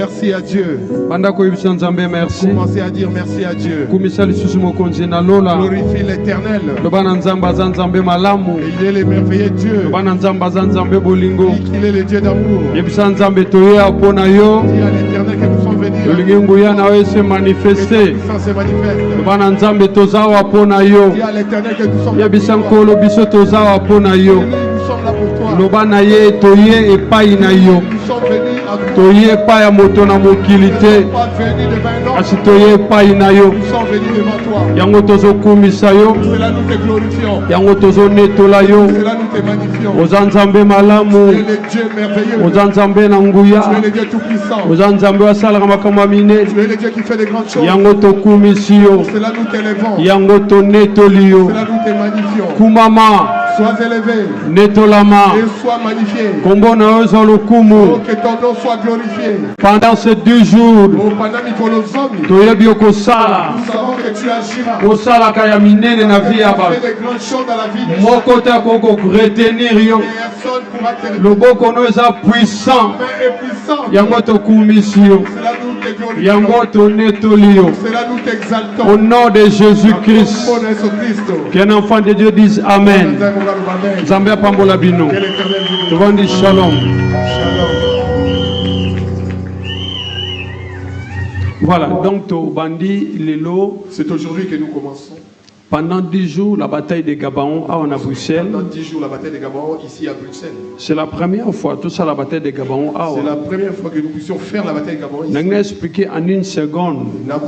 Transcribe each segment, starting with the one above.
merci à Dieu. Commencez à dire merci à Dieu. Glorifie l'Éternel. Il est le merveilleux Dieu. Il est le Dieu d'amour. Dis à l'Éternel que nous sommes venus. Que se manifeste. Dis à l'Éternel que nous sommes venus. Nous sommes là pour toi. Nous sommes venus à toye pa ya moto na mokilité kasi toye pa ina yo yango tozokumisa yo yango tozonetola yo oza nzambe malamu oza nzambe na nguya oza nzambe asalaka makambo ya minene yango tokumisi yo yango tonetoli yo kumama sois élevé netolama et sois magnifié. Kombo na yo za lokumu. Que ton nom soit glorifié. Pendant ces 2 jours, toyebi okosala. Nous savons que tu agiras. Osala kaya minene na vie ya ba. Moko ta koko retenir yo. Loboko no eza puissant. Yango tokumisi yo. Yango tonetoli yo. Au nom de Jésus-Christ. Qu'un enfant de Dieu dise Amen. Zambia pambola bino. Tuvandi shalom. Voilà, donc Bandi Lelo. C'est aujourd'hui que nous commençons. Pendant 10 jours, la bataille de Gabaon à Bruxelles. Pendant 10 jours, la bataille de Gabaon ici à Bruxelles. C'est la première fois, tout ça, la bataille de Gabaon à. C'est la première fois que nous puissions faire la bataille de Gabaon ici. N'a expliqué en 1 seconde. N'a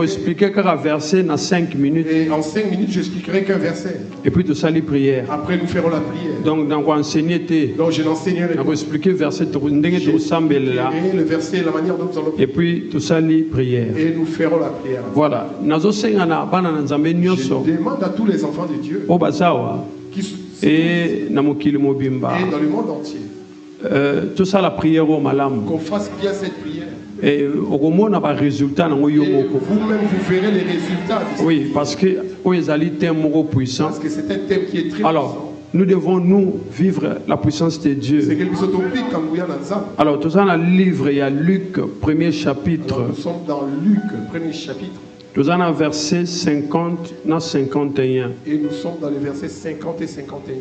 expliqué qu'un verset dans 5 minutes. Et en 5 minutes, j'expliquerai qu'un verset. Et puis tout ça, les prières. Après, nous ferons la prière. Donc, dans quoi enseigner. Donc, je l'enseignerai. N'a expliqué le verset le verset, la manière dont nous allons. Et puis tout ça, les prières. Et nous ferons la prière. Voilà. Je demande à tous les enfants de Dieu et dans le monde entier tout ça la prière au malam qu'on fasse bien cette prière et au moins on a résultat vous-même vous verrez les résultats oui parce que puissant parce que c'est un thème qui est très alors nous devons nous vivre la puissance de Dieu. Alors tout ça dans le livre il y a Luc premier chapitre. Alors, nous sommes dans Luc premier chapitre. Nous sommes dans verset 50 à 51. Et nous sommes dans les versets 50 et 51.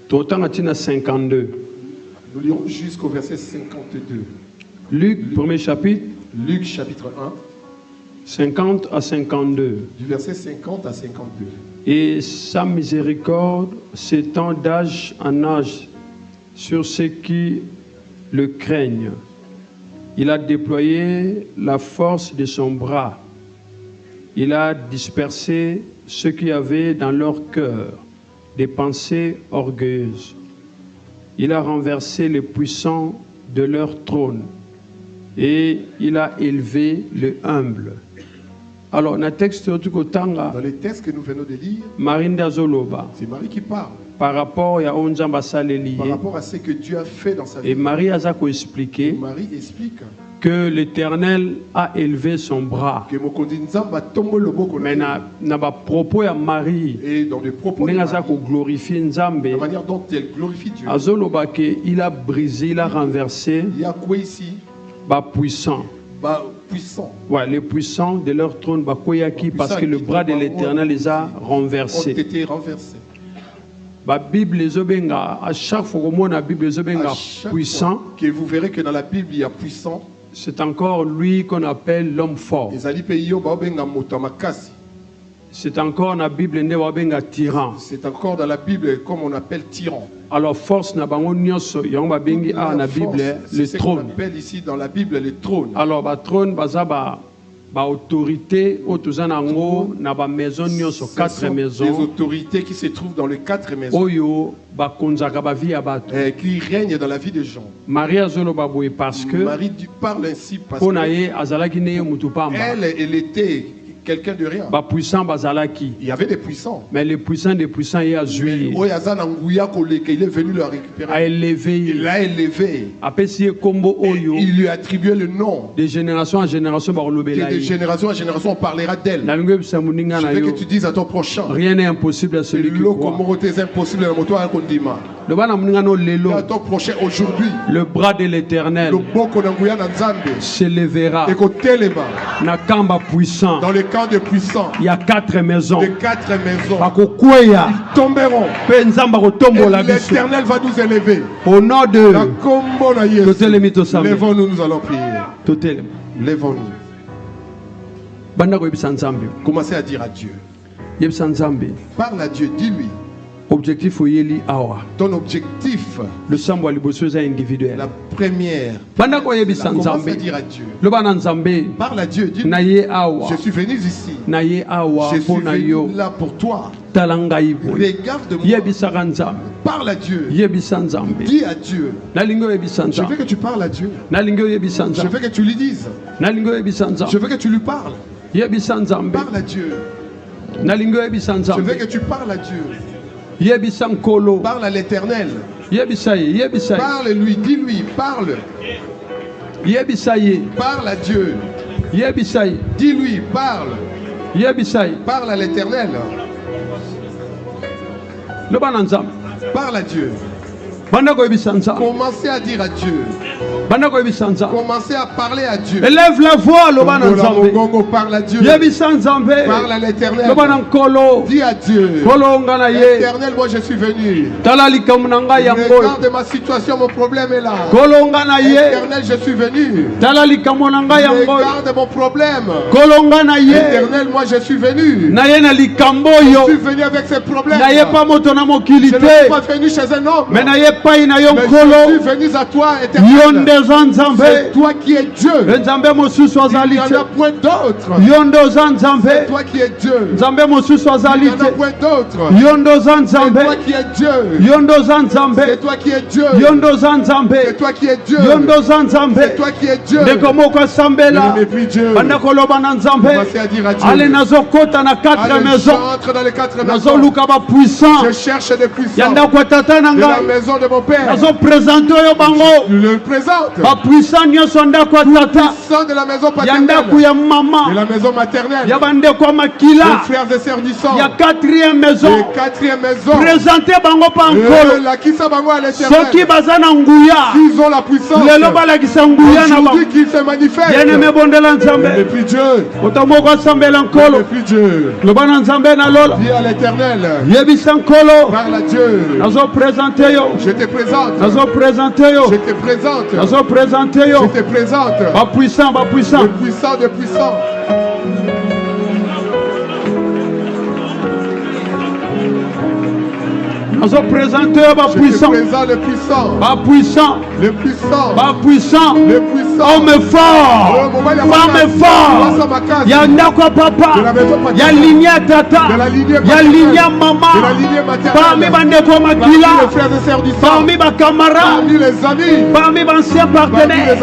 Tout le temps, 52. Nous lirons jusqu'au verset 52. Luc, premier chapitre. Luc, chapitre 1. 50 à 52. Du verset 50 à 52. Et sa miséricorde s'étend d'âge en âge sur ceux qui le craignent. Il a déployé la force de son bras. Il a dispersé ceux qui avaient dans leur cœur des pensées orgueilleuses. Il a renversé les puissants de leur trône et il a élevé le humble. Alors, dans les textes que nous venons de lire, c'est Marie qui parle. par rapport à ce que Dieu a fait dans sa vie. Et Marie a expliqué Marie explique que l'Éternel a élevé son bras. Mais na propos à Marie, et dans les propos de Marie, la manière dont elle glorifie Dieu, il a brisé, il a renversé. Il y a quoi ici? Puissant. Puissant. Ouais, les puissants de leur trône, parce que le bras de l'Éternel les a renversés. Ont été renversés. Bible à chaque fois que la Bible puissant, que vous verrez que dans la Bible il y a puissant, c'est encore lui qu'on appelle l'homme fort. C'est encore dans la Bible tyran. C'est encore dans la Bible comme on appelle tyran. Alors force na bango nyonso yango ba bengi a na Bible le trône. On appelle ici dans la Bible le trône. Alors ba trône baza ba autorité otuzanango na ba maison nyonso, 4 maisons. Des autorités qui se trouvent dans les 4 maisons. Oyo ba konzaka ba vie ya bato. Qui règnent dans la vie des gens. Marie azolo ba boye parce que Marie parle ainsi parce que elle était quelqu'un de rien. Il y avait des puissants. Mais les puissants des puissants, il est venu le récupérer. Il l'a élevé. Il lui a attribué le nom. De génération en génération, de génération en génération, on parlera d'elle. Je veux que tu dises à ton prochain. Rien n'est impossible à celui qui croit. À ton prochain aujourd'hui. Le bras de l'Éternel s'élèvera. Nakamba puissant. Dans les camps de puissants, il y a 4 maisons. Les 4 maisons. Ils tomberont. Et l'Éternel va nous élever. Au nom de lèvons-nous, nous allons prier. Lèvons-nous. Commencez à dire à Dieu. Parle à Dieu, dis-lui. Objectif ton objectif, le sambo liboso individuel. La première. Commence à dire à Dieu. Parle à Dieu. Dis, je suis venu ici. Je suis venu là pour toi. Regarde-moi. Parle à Dieu. Dis à Dieu. Je veux que tu parles à Dieu. Je veux que tu lui dises. Je veux que tu lui parles. Parle à Dieu. Je veux que tu parles à Dieu. Parle à l'Éternel. Parle-lui, dis-lui, parle. Parle à Dieu. Dis-lui, parle. Parle à l'Éternel. Parle à Dieu. Commencez à dire à Dieu. Commencez à parler à Dieu. Élève la voix, parle à Dieu. Parle à l'Éternel. Dis à Dieu. Éternel, moi je suis venu. Regarde ma situation, mon problème est là. Éternel, je suis venu. Regarde mon problème. Éternel, moi je suis venu. Je suis venu avec ces problèmes. Je ne suis pas venu chez un homme. Mais je suis venu à toi, Éternel. C'est toi qui es Dieu. Il n'y en a point d'autre. C'est toi qui es Dieu. Il n'y en a point d'autre. C'est toi qui es Dieu. C'est toi qui es Dieu. C'est toi qui es Dieu. C'est toi qui es Dieu. Ne mépris Dieu. Commencez à dire à Dieu. Allez, j'entre dans les 4 maisons. Je cherche des puissants. De la maison de mon Père. Le présente. Puissant de la maison paternelle. De la maison maternelle. Les frères et sœurs du sang. Il y a 4e maison. Les 4e maison. Présentez bango pankolo. La kisa bango à l'Éternel. S'ils ont la puissance. Aujourd'hui qu'ils se manifestent. Ne plus Dieu. Ne plus Dieu. Dis à l'Éternel. Parle à Dieu. Je te présente. Je te présente. Je te présente. Le puissant des puissants. Je te présente le puissant. Le puissant. Homme fort. Femme fort. Yanda kwa papa. Yalinya tata. Yalinya mama. Parmi bande kwa makila. Parmi ba camarades. Parmi les amis. Parmi anciens partenaires.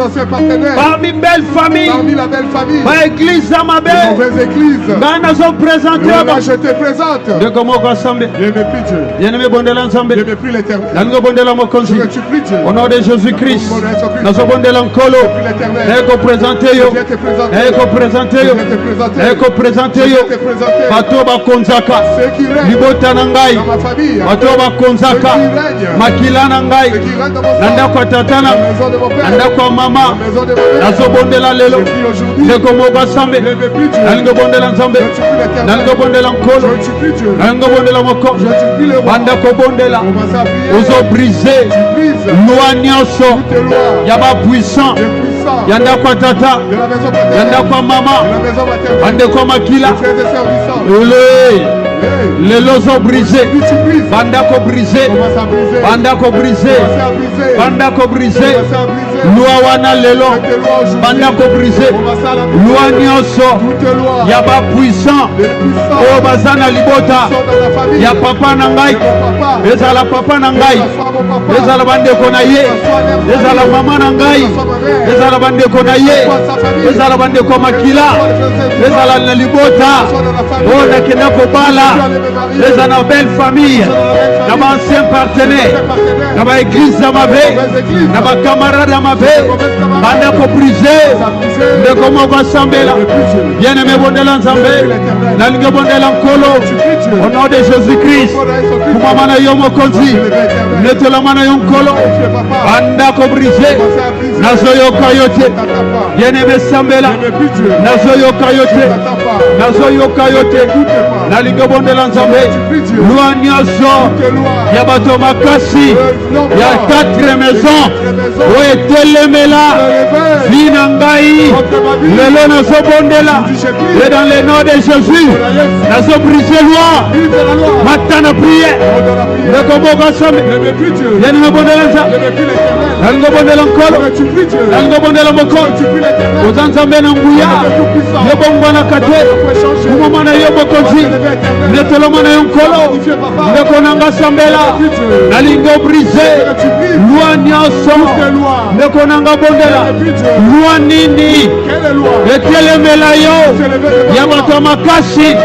Parmi belle famille. Parmi la belle famille. Ba église amabe. Mauvaise église. Bana zo présenter. Je te présente. De comment quoi semble. Je ne plus Dieu. Je ne prie l'éternel. Je ne suis plus Dieu. Au nom de Jésus-Christ, nous avons de l'encolo. Eko présenter yo. Eko présenter yo. Eko présenter yo. Bato bakonzaka. Libota nangai. Bato bakonzaka. Makila nangai. Nanda kwa tatana. Nanda kwa mama. Nazo bondela lelo. Eko moga sambe. Nalingo bondela nzambe. Nalingo bondela nkolo. Nalingo bondela moko. Banda ko bondela. Ozo briser. Loi nyonso. Yaba puissant. Yanda kwa tata. Yanda kwa mama. Bande kwa makila. Les lois sont brisées. Banda ko brisé. Banda ko brisé. Banda ko brisé. Loi wana lelo. Banda ko brisé. Loi nyonso. Yaba puissant. O bazana libota. Ya papa nangai. Ezala papa nangai. Ezala bande kona ye. Ezala mama nangai. Ezala bande kona ye. Ezala bande ko makila. Ezala na libota. O na kena ko bala. Les ana belle famille, na ba ancien partenaire, na ba église à ma vie, na ba camarade à ma vie, banda ko briser, de comment va sambela, bien aimé bondela nzambe, na linga bondela nkolo, au nom de Jésus-Christ, pour mana yomo konzi, netola mana yonkolo, banda ko briser, nazo yokayote, bien aimé sambela, nazo yokayote, nazo yokayote, na linga bondela nzambe, loi nyonso ya bato makasi ya 4 maisons o etelemela vina ngai lelo nazobondela et dans le nom de Jésus nazobrise loi matana prière nekoboka sambe yeni nabondela nzambe nalingobondela nkolo nalingobondela mokolo oza nzambe na nguya yebongwana kate umomana yo mokonzi netolomana yo nkolo nekonanga sambela nalingo brise loi nyonso nekonanga bondela loi nini etelemela yo ya bato ya makasi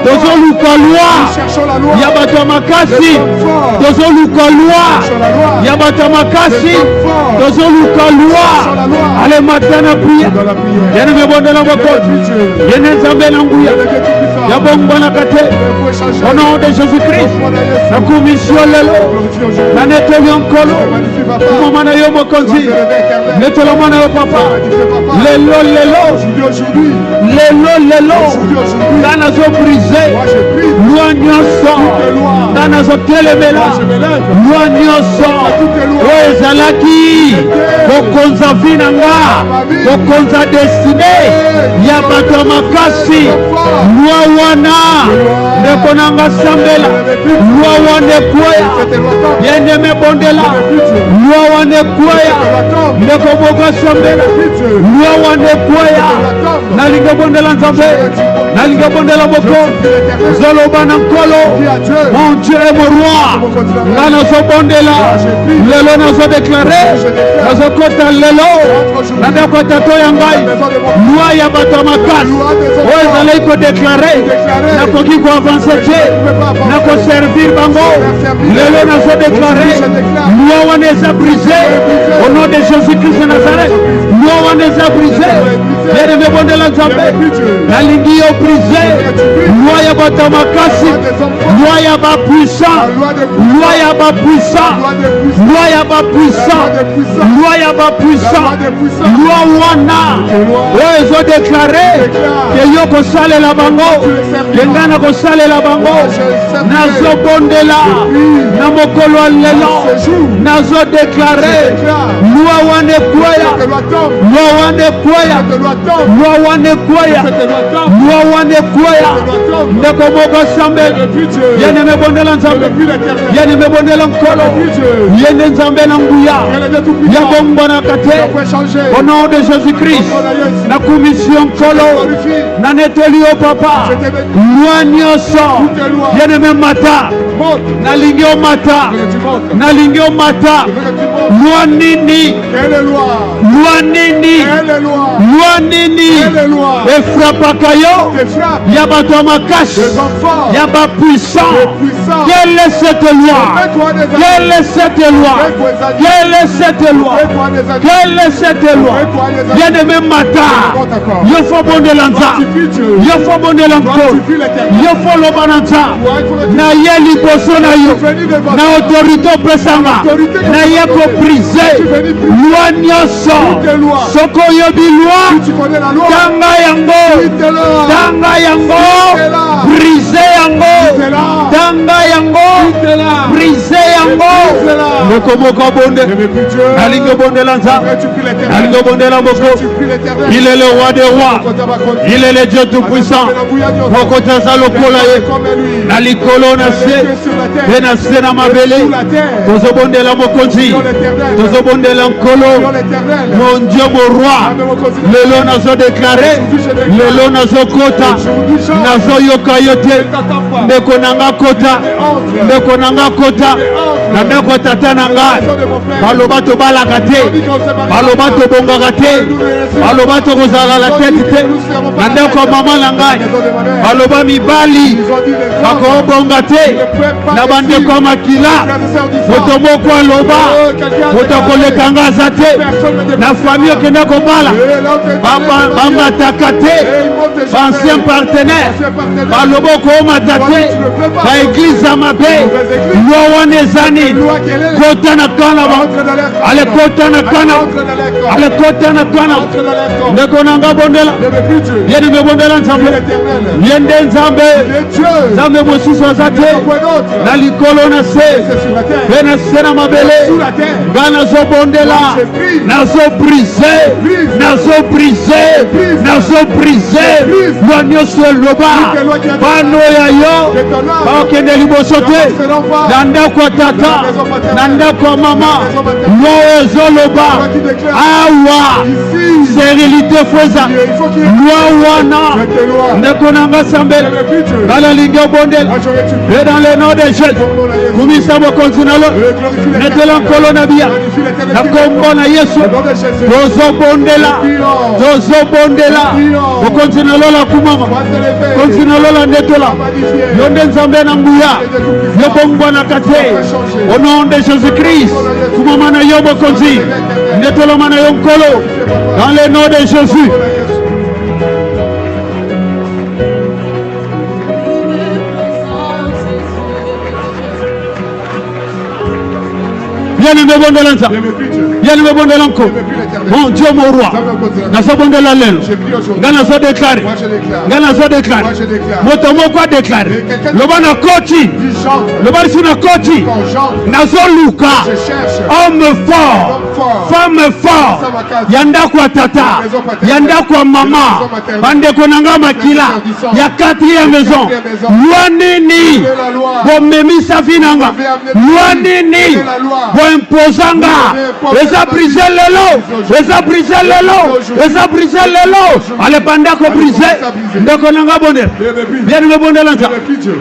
tozoluka loi ya bato ya makasi tozoluka loi ya bato ya makasi tozoluka loi ale matana priya yene mebondela mokolo yene nzambe na nguya ya bongwana kate au nom de Jésus-Christ na commission lelo na neteli nkolo kumana yo mokonzi netelo mana yo papa lelo kana zo brise loi nyonso kana zo telemela loi nyonso o ezalaki kokonza vinanga kokonza destine ya bato makasi loi wana nekonanga sambela loi wana kwaya yende mebondela loi wana kwaya nekoboga sambela loi wana kwaya nalinga bondela nzambe nalinga bondela moko zoloba na nkolo mon Dieu est mon roi ngana zo bondela lelo nazo déclaré nazo kota lelo nanda kota to ya ngai loi ya bato makasi o ezalaki ko déclaré nakoki ko avancer te nako servir bango lelo nazo déclaré loi wana eza brisé au nom de Jésus-Christ de Nazareth loi wana eza brisé yene mebondela nzambe nalingi yo brisé loi ya bato makasi loi ya bapuissant loi ya bapuissant loi ya bapuissant loi ya bapuissant loi wana oyo ezo déclaré ke yo kosalela bango ke ngai na kosalela bango nazobondela na mokolo ya lelo nazo déclaré loi wana ekwea loi wana ekwea loi wana ekwea loi wana ekwea ndeko moko sambe yene mebondela nzambe yene mebondela nkolo yene nzambe na nguya ya bombona kate au nom de Jésus-Christ na commission nkolo na neteli yo papa loi nyonso yene memata nalingi yo mata nalingi yo mata loi nini loi nini loi nini efrappaka yo ya bato ya makasi ya bapuissant? Quelle est cette loi? Quelle est cette loi? Quelle est cette loi? Quelle est cette loi? Bien-aimé Mata, il faut bon de l'anza, il faut bon de l'encol, il faut le bananza, na ye liboso na yo, na autorité pesanga, na ye ko briser loi nyoso, soko yobi loi, tanga yango, briser yango, tanga yango, briser yango, ne komoko bonde, alingo bonde l'anza, alingo bonde la moko. Il est le roi des rois. Il est le Dieu tout-puissant. Mokotaza lokola ye. Na likolo na se. Pe na se na mabele. Tozobonde la mokonzi. Tozobonde la nkolo. Mon Dieu, mon roi. Lelo nazo déclaré. Lelo nazo kota. Nazo yoka yote. Ndeko nanga kota. Ndeko nanga kota. Na ndeko tata nanga. Baloba to balaka te. Baloba to bongaka te. Baloba to kozala la tête te. Na ndeko mama na ngai. Baloba mibali. Bako bonga te. Na bandeko makila. Moto moko aloba. Moto koleka ngaza te. Na famille okenda kobala. Bamba takate. Ancien partenaire. Baloba koomata te. Ba église amabe. Loi wana ezani. Kota na kana ba. Ale kota na kana. Ale kota na kana. Ndeko nanga bondela. Yeni me bondela nzambe. Yende nzambe. Nzambe mosusu azate. Na likolo na se. Bena sena mabele. Gana zo bondela. Nazo brise. Nazo brise. Nazo brise. Wanyoso loba. Bano ya yo. Bakende liboso te. Nanda kwa tata. Nanda kwa mama. Loe zoloba. Awa. Sérénité Foza. Loi wana. Nekonanga Sambel. Dans linga bondel. Et dans le nom de Jésus. Kumisa mokonzinalo. Netelan kolonabia. Nakombona Yesu. Tozo bondela. Tozo bondela. Mokonzinalo la kumama. Konzinalo la netola. Yonde nzambe na nguya. Yobongwa na kate. Au nom de Jésus-Christ. Kumama na yobo konzi. Netola mana yonkolo. Dans le nom de Jésus. Bien aimé bon de l'anza. Bien aimé bon de l'anko. Mon Dieu mon roi. Nazo bon de la lelo. Gana zo déclaré. Gana zo déclaré. Moto moko déclaré. Loba na koti. Loba sina koti. Nazo luka. Homme fort. Femme fort. Yanda kwa tata. Yanda kwa mama. Bande konanga makila. Ya 4e maison. Loi nini. Bo memi safinanga. Loi nini. Bo imposanga. Eza brisé lelo. Eza brisé lelo. Eza brisé lelo. Ale banda ko brisé. Ndeko nanga bonel. Bien me bonel lanza.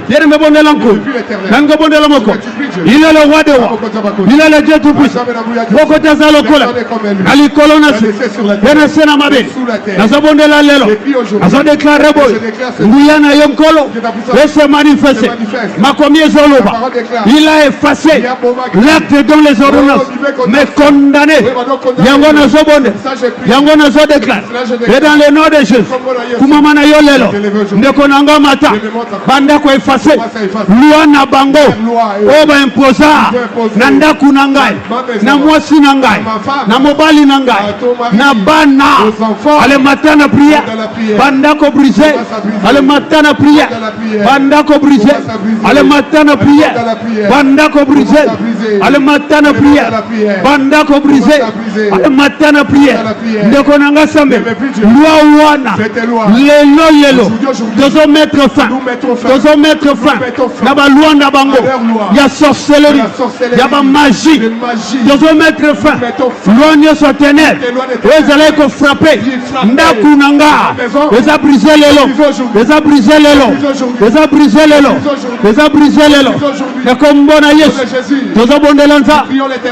Bien me bonel lanko. Nanga bonel moko. Il est le roi des rois. Il est le Dieu tout puissant. Boko taza lokola. Ali kolona se. Bena sena mabe. Nazo bonel la lelo. Nazo déclarer boy. Nguyana yonkolo. Laisse manifester. Makomi ezoloba. Il a effacé l'acte dont les ordonnances mais condamné. Yango nazo bonde. Yango nazo déclare. Et dans le nom de Jésus. Kumamana yolelo. Ndeko nanga mata. Banda ko effacer. Loi na bango. Oba imposa. Nanda kunangai. Na mwasi nangai. Na mobali nangai. Na bana. Ale matana prière. Banda ko briser. Ale matana prière. Banda ko briser. Ale matana prière. Banda ko briser. Ale matana prière. Banda ko briser. Ale matana prière. Ndeko nanga sambe. Loi wana. Lelo yelo. Dozo mettre fin. Dozo mettre fin. Naba loi na bango. Ya sorcellerie. Ya ba magie. Dozo mettre fin. Loi nyoso ténèbres. Ezala ko frapper. Ndaku nanga. Eza briser lelo. Eza briser lelo. Eza briser lelo. Eza briser lelo. Nakombona Yesu. Tozobondela nza.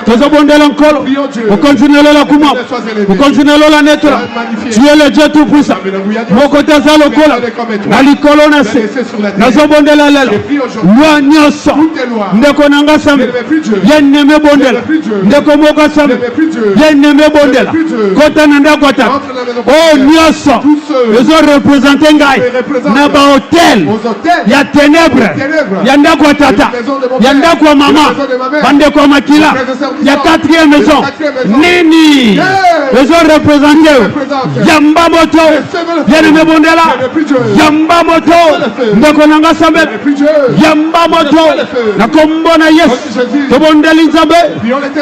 Tozobondela nkolo. Okonzinelo la kuma. Okonzinelo la netra. Tu es le Dieu tout puissant. Mokota za lokola. Na likolo na se. Nazobondela lelo. Loi nyoso. Ndeko nanga sambe. Yeneme bondela. Ndeko moka sambe. Yeneme bondela. Kota nanda kota. Oh nyoso. Ils ont représenté ngai. Na ba hotel. Ya ténèbres. Yanda kwa tata. Yanda kwa mama. Bande kwa makila. Ya quatrième maison. Nini. Ils ont représenté. Yamba moto. Yeneme bondela. Yamba moto. Ndeko nanga sambe. Yamba moto. Nakombona Yesu. Tobondeli nzambe.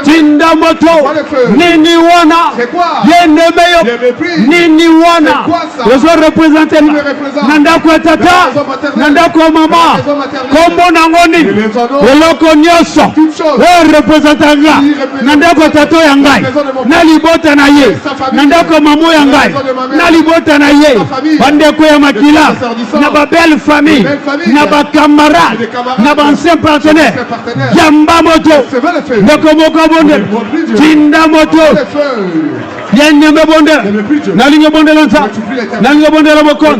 Tinda moto. Nini wana. Yenemeyo. Nini wana. Ils ont représenté. Nanda kwa tata. Nanda kwa mama. Kombo nangoni. Eloko nyoso. Représente nga. Nanda kwa tato ya ngai. Nalibota na ye. Nanda kwa mamo ya ngai. Nalibota na ye. Bande kwa ya makila. Na ba belle famille. Na ba camarade. Na ba ancien partenaire. Yamba moto. Ndeko moko bonde. Tinda moto. Yeneme bondela. Nalinga bondela nza. Nalinga bondela mokon.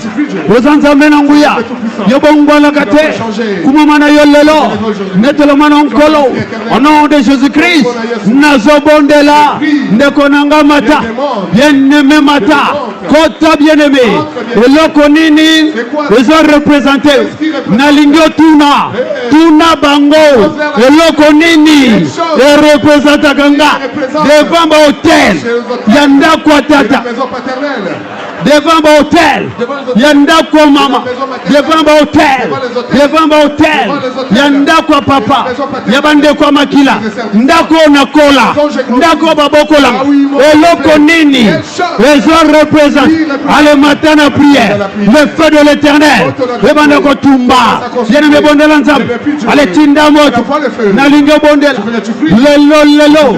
Ozanza mena nguya. Yobongwana kate. Kumamana yolelo. Netelo mana nkolo. Au nom de Jésus-Christ. Nazo bondela. Ndeko nanga mata. Yeneme mata. Kota bien-aimé. Eloko nini. Ils ont représenté. Nalingyo tuna. Tuna bango. Eloko nini. Et représente ganga. Devant ma hôtel. Yanda kwa tata. Devant ma hôtel. Yanda kwa mama. Devant ma hôtel. Devant ma hôtel. Yanda kwa papa. Yabande kwa makila. Ndako nakola. Ndako babokola. Eloko nini. Les gens représentent. Allez matin la prière. Le feu de l'éternel. Yabande kwa tumba. Yene me bondela nzam. Allez tinda moto. Nalinga bondela. Lelo.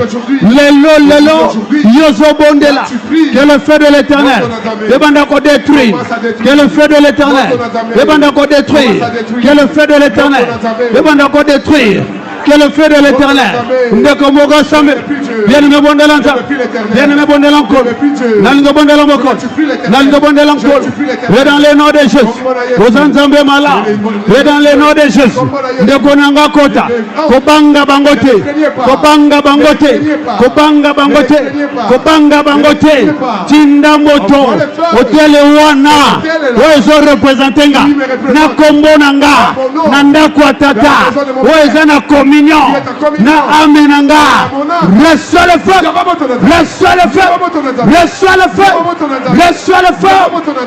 Yozo bondela. Que le feu de l'éternel. Yabande kwa détruire. Que le feu de l'éternel. Yabande kwa détruire. Que le feu de l'éternel. Yabande kwa détruire. Que le feu de l'éternel. Ndeko moga sambe. Bien me bondela nzam. Bien me bondela nkolo. Nalinga bondela moko. Nalinga bondela nkolo. Et dans le nom de Jésus. Ozanzambe mala. Et dans le nom de Jésus. Ndeko nanga kota. Kobanga bangote. Kobanga bangote. Kobanga bangote. Kobanga bangote. Tinda moto. Hôtel wana. Ozo représenté nga. Na kombo nanga. Nanda kwa tata. Ozo na communion. Na amenanga. Reçois le feu. Reçois le feu. Reçois le feu. Reçois le feu.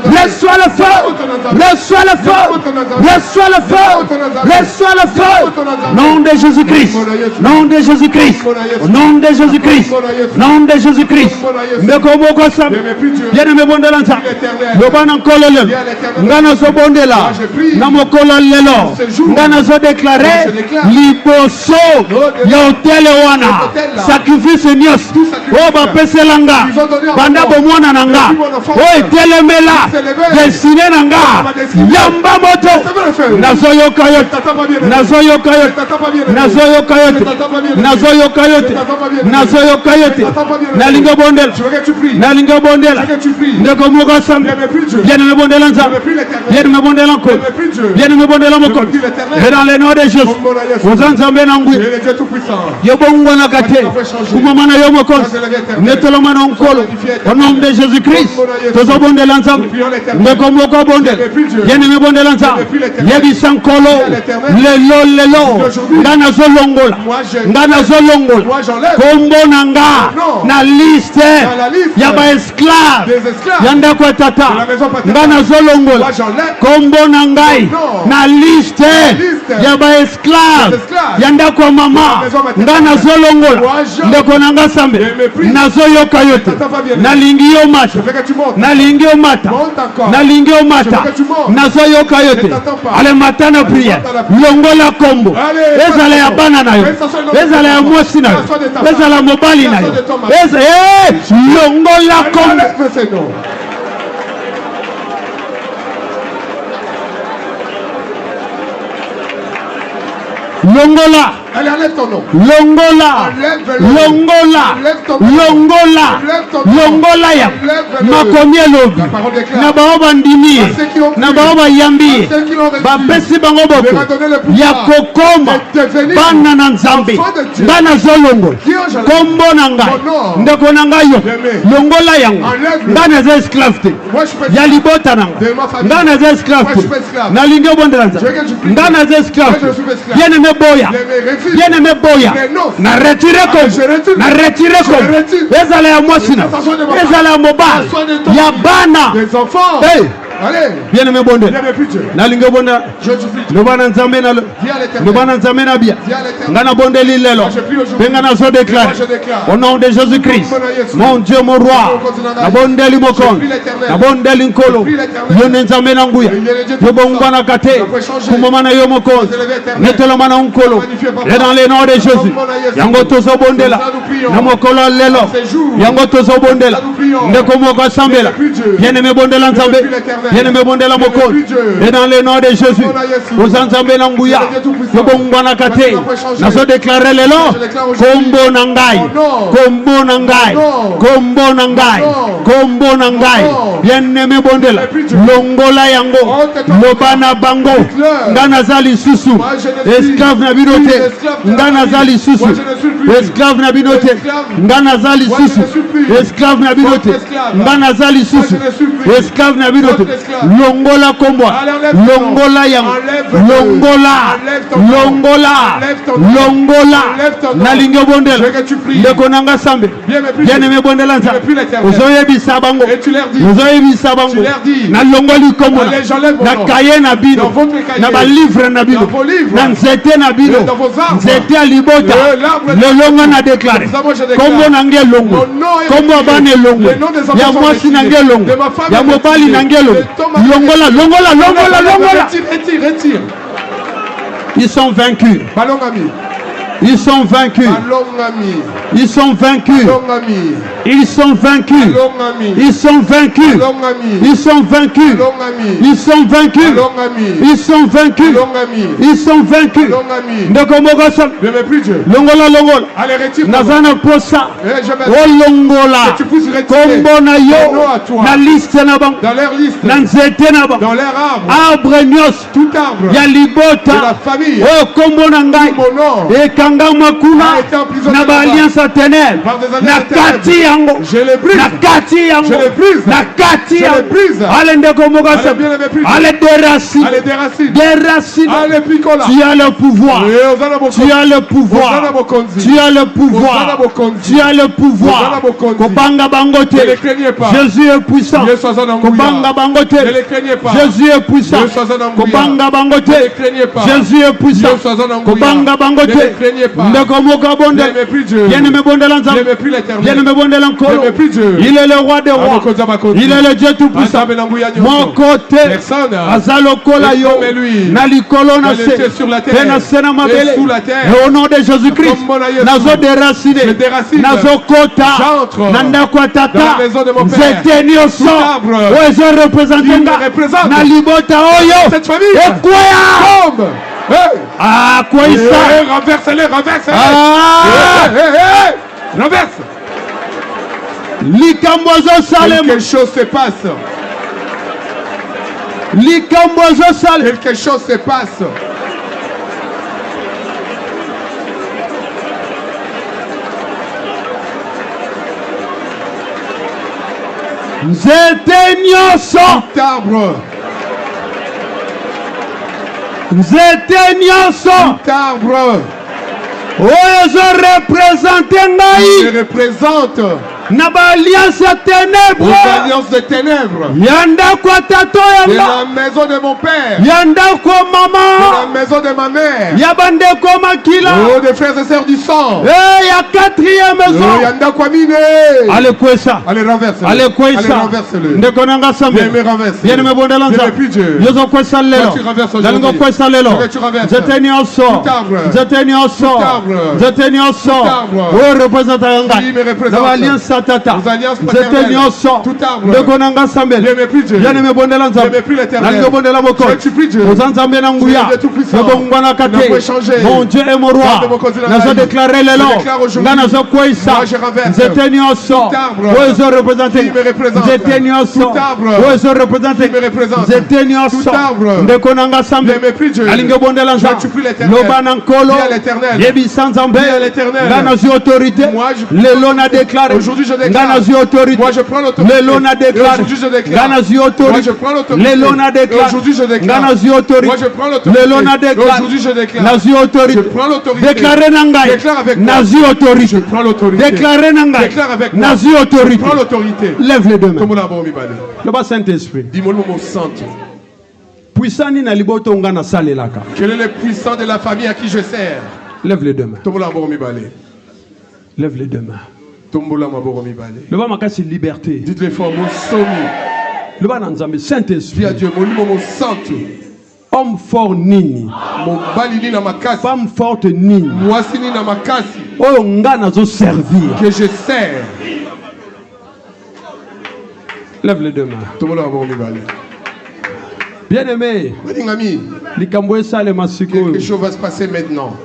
Reçois le feu. Reçois le feu. Reçois le feu. Reçois le feu. Nom de Jésus-Christ. Nom de Jésus-Christ. Nom de Jésus-Christ. Nom de Jésus-Christ. Mekomoko sam. Bien me bondela nza. Yobana kolele. Ngana so bondela. Na mokolo lelo. Ngana so déclarer liboso ya hotel wana. Sacrifice nyos. O ba peselanga. Banda bomwana nanga. O telemela. Destiné nanga. Yamba moto. Nazoyo kayote. Nazoyo kayote. Nazoyo kayote. Nazoyo kayote. Nazoyo kayote. Nalinga bondela. Nalinga bondela. Ndeko moga sam. Bien me bondela nza. Bien me bondela nko. Bien me bondela moko. Et dans le nom de Jésus. Ozanzambe nangui. Yobongo na kate. Kumamana yomoko. Netelo mana nkolo. Au nom de Jésus-Christ. Tozo bondela nza. Ndeko moko bondela. Bien me bondela nza. Yebi sankolo. Lelo. Ngana zolongola. Ngana zolongola. Kombo nanga. Na liste. Yaba esclave. Yanda kwa tata. Ngana zolongola. Kombo nangai. Na liste. Yaba esclave. Yanda kwa mama. Ngana zolongola. Ndeko nanga sambe. Nazoyoka yote. Nalingi yo mata. Nalingi yo mata. Nalingi yo mata. Nazoyoka yote. Ale matana prière. Longola kombo. Ezala ya bana na yo. Ezala ya mwasi na yo. Ezala mobali na yo. Longola kombo. Longola. Allez, enlève ton nom. Longola. Longola. Longola. Longola ya. Makomie lobi. Na baoba ndimi. Na baoba yambi. Ba pesi bango boko. Ya kokoma. Bana na nzambe. Bana zolongo. Kombo na ngai. Ndeko na ngai yo. Longola yango. Bana za esclave. Ya libota na ngai. Bana za esclave. Na linge bondela nzambe. Bana za esclave. Bien me boya. Bien aimé boya na retiré comme na retiré comme ezala ya mwasina ezala ya mobile ya bana des enfants. Hey, allez, bien aimé bonde na linga bonda no bana nzambe na no bana nzambe na bia ngana bonde lilelo benga na so déclare au nom de Jésus-Christ, mon Dieu, mon roi, na bonde li mokon na bonde li nkolo yo nzambe na nguya yo bongwana kate kumoma na yo mokon netelo mana nkolo et dans le nom de Jésus yango tozo bondela na mokolo lelo yango tozo bondela ndeko moko sambela bien aimé bondela nzambe bien aimé bondela mokon et dans le nom de Jésus aux nzambe na nguya yo bongwana kate na so déclarer lelo kombo na ngai kombo na ngai kombo na ngai kombo na ngai bien aimé bondela longola yango lobana bango ngana zali susu esclave na binote ngana zali susu esclave na binote ngana zali susu esclave na binote ngana zali susu esclave na binote longola kombwa longola yango longola longola longola na linge bondela ndeko nanga sambe bien aimé bondela nza ozoyebisa bango ozoyebisa bango na longoli kombo na kaye na bino na ba livre na bino na nzete na bino nzete ya libota lelonga na déclaré kombo na nge longo kombo bane longo ya mwasi na nge longo ya mobali na nge longo longola longola longola longola Retire. ils sont vaincus. Ballon ami. Ils sont vaincus. Ils sont vaincus. Ils sont vaincus. Ils sont vaincus. Ils sont vaincus. Ils sont vaincus. Ils sont vaincus. Ils sont vaincus. Ndokomogosa. Longola longola. Allez, retire. Nazana posa. Oh longola. Kombo na yo. Na liste na bang. Dans leur liste. Na nzete na bang. Dans leur arbre. Arbre nyos. Tout arbre. Ya libota. De la famille. Oh kombo na ngai. Kanga makuna na ba alliance ténèbres na kati yango je les brise na kati yango je les brise na kati yango ale ndeko mogasa ale déracine ale pikola tu as le pouvoir tu as le pouvoir tu as le pouvoir tu as le pouvoir kobanga bangote Jésus est puissant kobanga bangote Jésus est puissant kobanga bangote Jésus est puissant kobanga bangote ndeko moka bonde bien me bonde la nzambe bien me bonde la nkolo il est le roi des rois il est le Dieu tout puissant mon côté azalo kola yo na likolo na se na sena mabele et au nom de Jésus-Christ nazo déraciner nazo kota na ndako tata nzete nyonso oyo représenter na libota oyo ekwea. Hey. Ah, quoi ça? Renverse-les, renverse-les. Renverse. Likambozo Salem. Quelque chose se passe. Likambozo Salem. Quelque chose se passe. Nzete nyonso. Tout arbre. Nzete nyonso. Tout arbre. Oyo zo représenter ngai. Je représente. Na ba alliance ténèbres. Aux alliances de ténèbres. Yanda kwa tato de yanda. la maison de mon père. Yanda kwa mama. De la maison de ma mère. Yabande kwa makila. Oh, des frères et sœurs du sang. Eh, ya quatrième maison. Oh, yanda kwa mine. Allez quoi ça? Allez renverse-le. Allez quoi ça? Allez renverse-le. Ndeko nanga sambe. Bien me renverse. Bien me bonde lanza. Yozo quoi ça lelo. Tu renverses aujourd'hui. Dalgo quoi ça lelo. Tu renverses. Zeteni oso. Zeteni oso. Zeteni oso. Oh, représente yanga. Il me représente. Dans l'alliance tata. Aux alliances Nzete paternelles. nyonso. Tout arbre. Ndeko nanga sambele. Je n'aimais plus Dieu. Bien-aimé bondela nzambe. Je n'aimais plus l'Éternel. Nalingo bondela moko. Je ne suis plus Dieu. Oza nzambe na nguya. Tu es tout-puissant. Nabongwana Tu n'as kate. pas changé. Mon Dieu est mon roi. Garde mon côté dans la Nazo vie. déclarer le Je long. déclare aujourd'hui. Nga nazo kwesa. Moi, je renverse. Nzete nyonso. Tout arbre. Ozo représenter. Qui me représente. Nzete nyonso. Tout arbre. Ozo représenter. Qui me représente. Nzete nyonso. Tout arbre. Ndeko nanga sambe. Je n'aimais plus Dieu. Alingo bondela Je nzambe. ne suis plus l'Éternel. Loba na nkolo. Dis à l'Éternel. Yebi sanzambe. Dis à l'Éternel. Nga nazo autorité. Moi, je- Le long a déclaré. Aujourd'hui, je déclare. Nga nazo autorité. Moi, je prends l'autorité. Le long a Et déclaré. aujourd'hui, je déclare. Nga nazo Moi, autorité. je prends l'autorité. Le long a Et déclaré. aujourd'hui, je déclare. Nga nazo autorité. Moi, je prends l'autorité. Le long a Et déclaré. aujourd'hui, je déclare. Nazo autorité. Je prends l'autorité. Déclaré nangai. Déclare avec moi. Nazo autorité. Je prends l'autorité. Déclaré nangai. Déclare avec moi. Nazo autorité. Prends l'autorité. Lève les deux mains. Comme on a bon, mi balé. Le bas Saint-Esprit. Dis-moi le mot santo. Puissant ni na liboto nga na salelaka. Quel est le puissant de la famille à qui je sers? Lève les deux mains. Tombola bon mi balé. Lève les deux mains. Tombola ma bon mi balé. Le bas makasi liberté. Dites-le fort, mon somi. Le bas nanzambe Saint-Esprit. Dis à Dieu, mon santo. Homme fort nini. Mon balini na makasi. Femme forte nini. Voici ni na makasi. Oyo nga nazo servir. Que je sers. Lève les deux mains. Tombola bon mi balé. Bien-aimé. Ami, Likambo esalema sikoyo. quelque chose va se passer maintenant.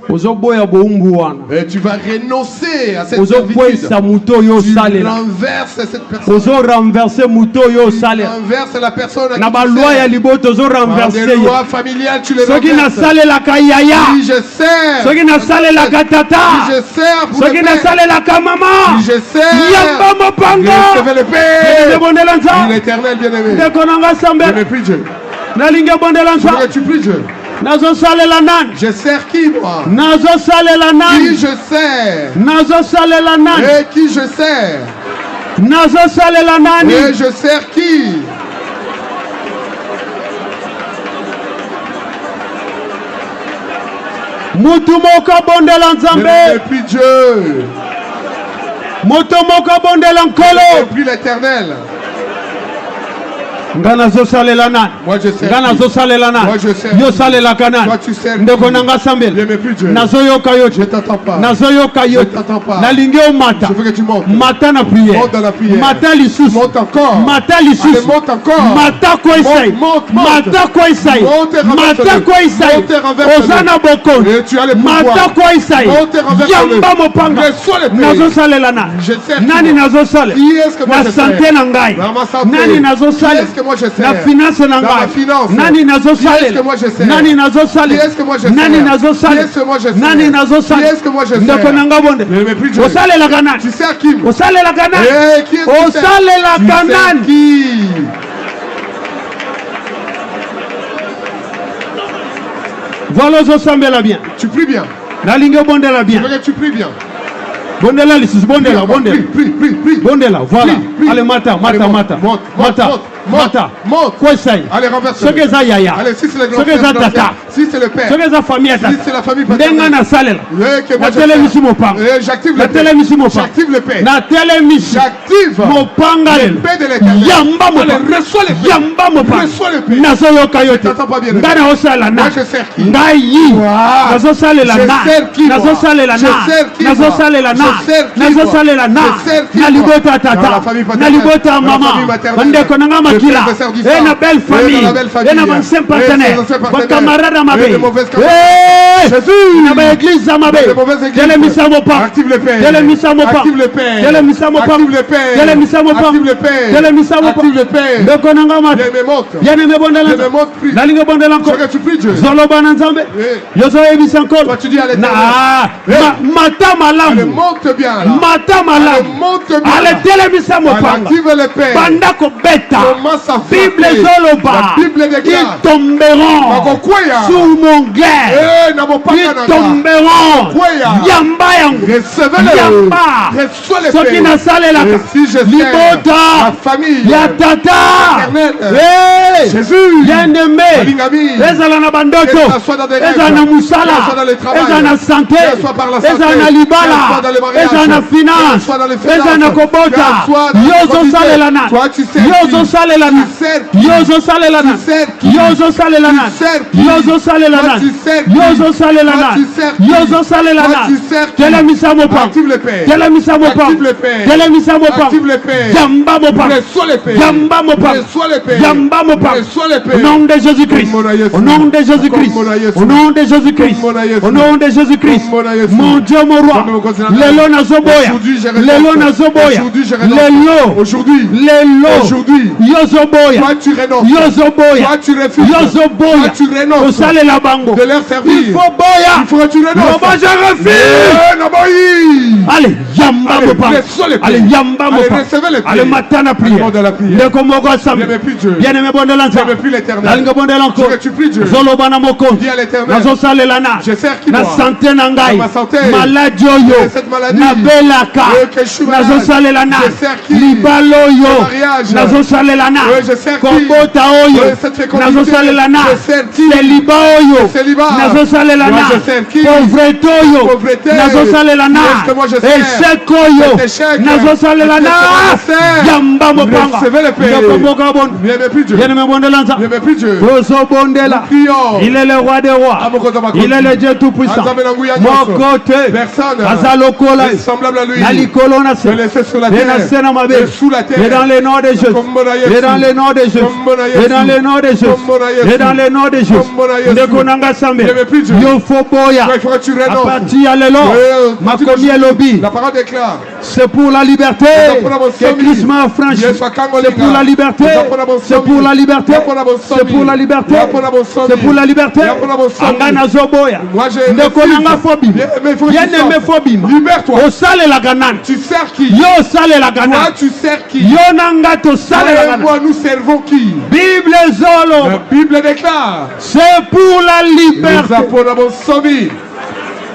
Ozoboya boumbu wana. Et tu vas renoncer à cette Ozokwesa servitude. muto yo Tu salela. renverses cette personne. Ozo renverser muto yo Tu salela. renverses la personne à Na qui ba tu loi ya sers. liboto ozo Par renverser des yo. lois familiales, tu les Soki na renverses. salelaka yaya. Si je sers. Soki na salelaka Si tata. je sers pour Soki le na paix. salelaka mama. Si je sers. Yamba mopanga. Recevez le paix. Bondela nza. L'éternel bien-aimé. Ndeko nanga Je sambe. n'ai plus Dieu. Nalinga bondela Je nza. ne suis plus Dieu. Nazo salela nani. Je sers qui moi? Nazo salela Qui nani. je sers? Nazo salela nani. Et qui je sers? Nazo salela nani. Et je sers qui? Mutu moko bondela Je nzambe. n'ai plus Dieu. Moto moko bondela Je n'ai nkolo. plus l'Éternel. Nga nazo salela nani. Moi je sers Nga nazo qui? salela nani. Moi je sers Yo qui? salelaka nani. Toi tu sers Ndeko qui? nanga Je sambela. n'ai plus Dieu. Nazo yoka yo. Je t'entends pas. Nazo yoka yo. Je t'entends pas. Nalingi omata. Je veux que tu montes. Mata na prière. Monte dans la prière. Mata lisusu. Monte encore. Mata Allez, lisusu. monte encore. Mata kwa isai. Monte, monte. Mata kwa isai. Monte et renverse-le. Mata kwa isai. Monte et renverse-le. Ozana bokoni. Et tu as le pouvoir. Mata kwa isai. Monte et renverse-le. Yamba mopanga. Reçois le pays. Nazo salela nani. Je sers qui, Nani moi? nazo sale. Qui est-ce que moi Na je santé sers? na ngai. Dans ma santé. Nani nazo Qui sale. est-ce que moi je sers? Na finance na Dans ma ngai. finance. Nani nazo Qui est-ce sale. que moi je sers? Nani nazo sale. Qui est-ce que moi je sers? Nani nazo sale. Qui est-ce que moi je sers? Nani nazo sale. Qui est-ce que moi je sers? Ndeko nanga bonde. Je n'ai plus Dieu. Osalelaka nani. Tu sers qui? moi? Osalelaka nani. Eh, qui est-ce que tu sers? Osalelaka Tu sers nani. qui? Voilà ozosambela bien. Tu pries bien. Nalingi obondela Je bien. veux que tu pries bien. Bondela lisusu bondela bondela. Prie. Bondela voilà. Prie. Allez mata Allez, mata monte, mata. monte, Mata. monte, Mata. monte. Kwesai. Allez, renverse. Soki eza yaya. Allez, si c'est le grand Soki eza frère, tata. si c'est le père, Soki eza famille ya si tata. c'est la famille Ndenga paternelle, na salela. que moi je Natelemisi sers. mopanga. J'active le Natelemisi mopanga. J'active le paix. Natelemisi J'active mopanga le lelo. paix de l'Éternel. Yamba Allez, mopanga. reçois le paix. Yamba mopanga. Reçois le paix. Nazoyoka yo te. t'entends pas bien, Nga na osala na. Moi, je sers qui? Ngai yi. Wow. Nazosalela Je na. sers qui, moi? Nazosalela Je na. sers qui, moi? Nazosalela na. Je sers qui, moi? Nazosalela na. Je sers qui, Na moi? libota Dans la tata. famille Na paternelle. libota Dans la mama. famille maternelle. Bandeko nanga Je makila. fais des services. Et na belle famille. Et dans la belle famille. Et na ancien Et partenaire. des anciens Ba partenaires. camarade Et mabe. de mauvaises camarades. Eh! Jésus. Na ba église za mabe. De mauvaises églises. Telemisa mopanga. Active le paix. Telemisa mopanga. Active le paix. Telemisa mopanga. Active le paix. Telemisa mopanga. Active le paix. Telemisa mopanga. Active le paix. Ndeko nanga mata. Bien me montre. Bien-aimé bondela. Je me montre plus. Nalinga bondela Je encore. veux que tu pries Dieu. Zoloba na nzambe. Eh. Yozo ebisa nkolo. Toi tu dis à l'Éternel. Na Eh. mata Elle malamu. monte bien là. Mata Elle malamu. monte bien. Ale telemisa Elle mopanga. active le paix. Banda kobeta. Commence à Bible frapper. zoloba. La Bible déclare. Ils tomberont Bakokwea. sous mon glaive. Eh, n'abopaka Ils nanga. tomberont. Kwea. Yamba yangu. Recevez-le. Yamba. Reçois le Soki paix. nasalelaka. Et si je sers Libota. la famille. Ya tata. Éternel. Hey. Jésus. Bien-aimé. Balingami. ezala na bandoto, Que ça soit dans des rêves. ezala na Que ça musala, soit dans le travail. ezala na santé, Que ça soit par la santé. ezala na Que ça libala, soit dans les mariages. ezala na Que ça finance, soit dans les finances. ezala na Que ça kobota. soit dans les Yo quantités. ozosalela na, Toi, tu sais yo qui. ozosalela salelana. Yozo salelana. Yozo salelana. Yozo salelana. Yozo salelana. Yozo salelana. Tele misa mopa. Tele misa mopa. Tele misa mopa. Jamba mopa. Jamba mopa. Jamba mopa. Au nom de Jésus-Christ. Au nom de Jésus-Christ. Au nom de Jésus-Christ. Au nom de Jésus-Christ. Mon Dieu, mon roi. Lelo nazoboya. Lelo nazoboya. Lelo. Aujourd'hui. Lelo. Aujourd'hui. Yozoboya. Toi tu renonces. Yozoboya. Toi tu refuses. Yozoboya. Toi tu renonces. Osale la bango. De leur servir. Il faut boya. Il faut que tu renonces. Moi je refuse. Allez, yamba mopa. Allez, yamba mopa. Allez, matana prière. Le komogo sam. Bien-aimé bon de l'ensemble. J'aime plus l'éternel. Alinga bon de l'ensemble. Je tu pries Dieu. Zolo bana moko. Dis à l'éternel. Nazo sale lana. Je sers qui na moi. santé nangai. Ma santé. Maladie yo. Cette maladie. Na belaka. Que je suis malade. Nazo sale lana. Je sers qui. Libalo yo. Mariage. Nazo sale lana. Je sers qui. Kombota oyo. Cette fécondité. Nazo sale lana. Je sers qui. Célibat oyo. Célibat. Nazo sale lana. Je sers qui. Pauvreté oyo. Pauvreté. Nazo sale lana. Est-ce que moi je sers. Échec oyo. Échec. Nazo sale lana. Yamba mopanga. Recevez le Père. Yokomoka bon. Bien-aimé plus Dieu. Bien-aimé bon de l'ensemble. Bien-aimé plus Dieu. Il est le roi des rois. Il est le Dieu tout-puissant. Mon côté, Azalokola, semblable à lui. Nalikolona, Me laisser sur la terre. Et sous la terre. et dans le nom de Jésus. Et dans le nom de Jésus. Et dans le nom de Jésus. Et dans le nom de Jésus. Ndekonanga Sambe. Yofoboya. Il faut que tu À renonces. partir à l'élo. Makomi Elobi. La parole déclare. C'est pour la liberté que Christ m'a affranchi. C'est pour la liberté. C'est pour la liberté. C'est pour la liberté. C'est pour la liberté. Angana Zoboya. Ndekonanga Fobi. Bien aimé Fobi. Libère-toi. Au sale la ganane. Tu sers qui? Yo sale la Toi ganane. tu sers qui? Yo nanga to sale la ganane. Moi nous servons qui? Bible Zolo. La Bible déclare. C'est pour la Nous liberté. avons sauvé.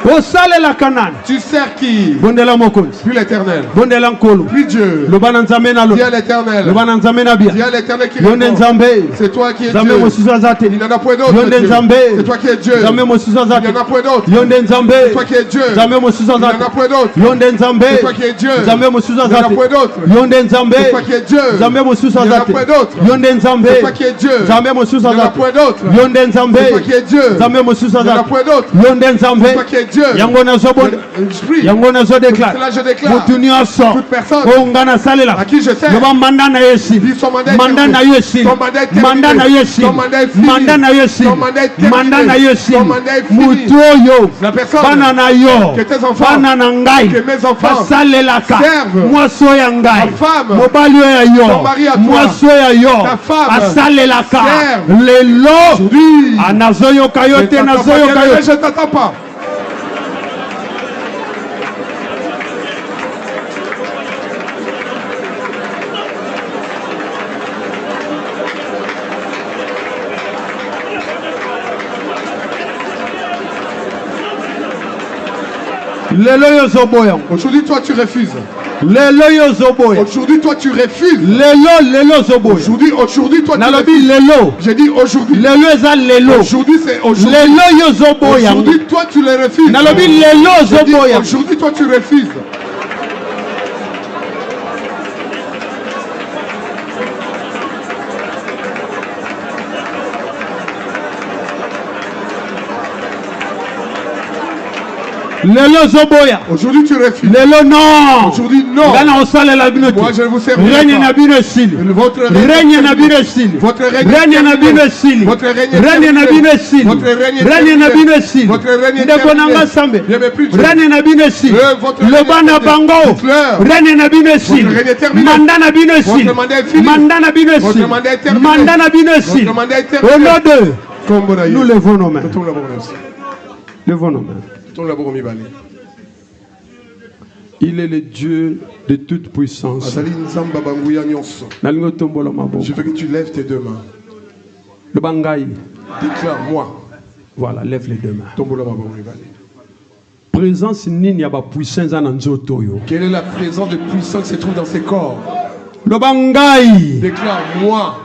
Au sale la ganane. Tu sers qui? Bondela Mokos. Puis l'éternel. Bondela Nkolo. Puis Dieu. Le bananzame na lo. Dis à l'éternel. Le bananzame na bia. Dis à l'éternel qui Yonde répond. Nzambe. C'est toi qui es Nzambe Dieu. mosizo azate. Il n'en a point d'autre. Yonde Dieu. Nzambe. C'est toi qui es Dieu. Nzambe mosizo Il azate. n'y en a point d'autre. Yonde Nzambe. C'est toi qui es Dieu. Nzambe mosizo Il n'y en azate. a point d'autre. Yonde Nzambe. C'est toi qui es Dieu. Nzambe mosizo Il n'y en a azate. point d'autre. Yonde Nzambe. C'est toi qui es Dieu. Nzambe mosizo Il n'y en a azate. point d'autre. Yonde Nzambe. C'est toi qui es Dieu. Nzambe mosizo Il n'y en a azate. point d'autre. Yonde Nzambe. C'est toi qui es Dieu. Nzambe mosizo Il n'y en a azate. point d'autre. Yonde Nzambe. C'est toi qui es Dieu. Yango nazo bon. Je prie. Yango nazo déclare. Cela je déclare. Mutu nyonso. Toute personne Ongana salela. à qui je sers. Yoba manda na yesi. Dit son mandat est Manda terminé. na yesi. Son mandat est terminé. Manda na yesi. Son mandat est fini. Manda na yesi. Son mandat est terminé. Manda na yesi. Son mandat est fini. Mutu oyo. La personne Bana na yo. que tes enfants, Bana na ngai. que mes enfants basalelaka. servent. Mwaso ya ngai. Ta femme. Mobali ya yo. Ton mari à toi. Mwaso ya yo. Ta femme. Asalelaka. Serve. Lelo. Aujourd'hui. Anazoyoka yo te nazoyoka yo. Je t'attends pas. Lelo yo zoboya. Aujourd'hui, toi, tu refuses. Lelo yo zoboya. Aujourd'hui, toi, tu refuses. Lelo zoboya. Aujourd'hui, toi, tu Nalobi refuses. lelo. J'ai dit aujourd'hui. Lelo eza lelo. Aujourd'hui, c'est aujourd'hui. Lelo yo zoboya. Aujourd'hui, toi, tu le refuses. Nalobi lelo J'ai dit, zoboya. aujourd'hui, toi, tu refuses. Lelo zoboya. Aujourd'hui, tu refuses. Lelo non. Aujourd'hui, non. Ngana osale la bino. Moi, je ne vous servirai Règne pas. na bino esili. Votre Règne na bino esili. Votre règne Règne na bino terminé. esili. Votre règne Règne na terminé. bino esili. Votre règne Règne na terminé. bino esili. Votre règne Ndeko terminé. nanga sambe. Bien, mais plus Dieu. Règne na bino esili. Votre Loba règne na terminé. bango. Dites-leur. Règne na bino esili. Votre règne est terminé. Manda na bino esili. Votre mandat est fini. Manda na bino esili. Votre mandat est terminé. Manda na bino esili. Votre mandat est terminé. Au nom de Kombo nous levons nos mains. Tourne la bourre aussi. Levons nos mains. Tourne la bourre mi bali. Il est le Dieu de toute puissance. Azali nzamba banguya nyonso. Nalingo tombola maboko. Je veux que tu lèves tes deux mains. Le bangai. Déclare-moi. Voilà, lève les deux mains. Tombola ma bourre mi bali. Présence nini ya ba puissance na nzoto yo. Quelle est la présence de puissance qui se trouve dans ces corps? Le bangai. Déclare-moi.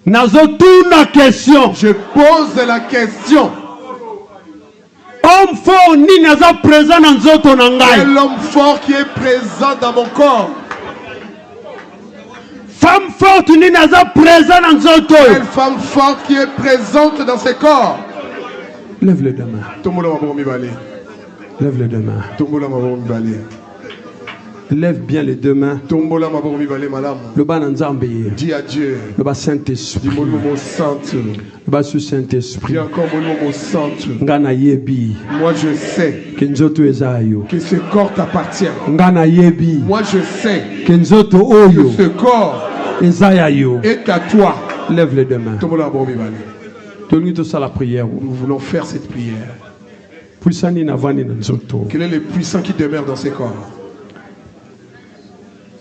Nazotuna question. Je pose la question. Homme fort ni naza présent dans nzoto nangai. Quel homme fort qui est présent dans mon corps? Femme forte ni naza présent dans nzoto. Quelle femme forte qui est présente dans ses corps. Lève les deux mains. Lève les deux mains. Lève bien les deux mains. Le bas Nzambe. Dis à Dieu. Le bas Saint-Esprit. Le bas sur Saint-Esprit. Dis encore mon nom saint. Ngana yebi. Moi je sais Kenzoto ezayo. que ce corps t'appartient. Ngana yebi. Moi je sais Kenzoto oyo. que ce corps ezayo est à toi. Lève les deux mains. La prière. Nous voulons faire cette prière. Quel est le puissant qui demeure dans ses corps?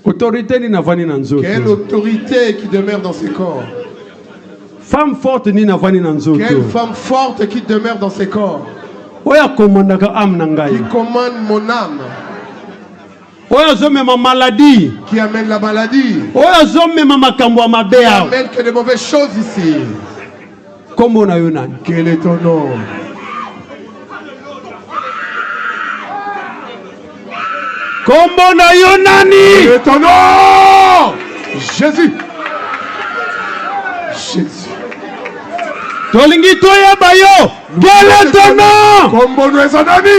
Quelle autorité qui demeure dans ses corps? Femme forte ni navani na nzoto. Quelle femme forte qui demeure dans ses corps? Oya commandaka âme na ngai. Qui commande mon âme? Oya zomema maladie. Qui amène la maladie? Oya zomema makambo ya mabe. Qui amène que de mauvaises choses ici. Kombo na yo nani? Quel est ton nom? Kombo na yo nani? Quel est ton nom? Jésus. Jésus. Tolingi toya bayo. Quel est ton nom? Kombo na yo nani?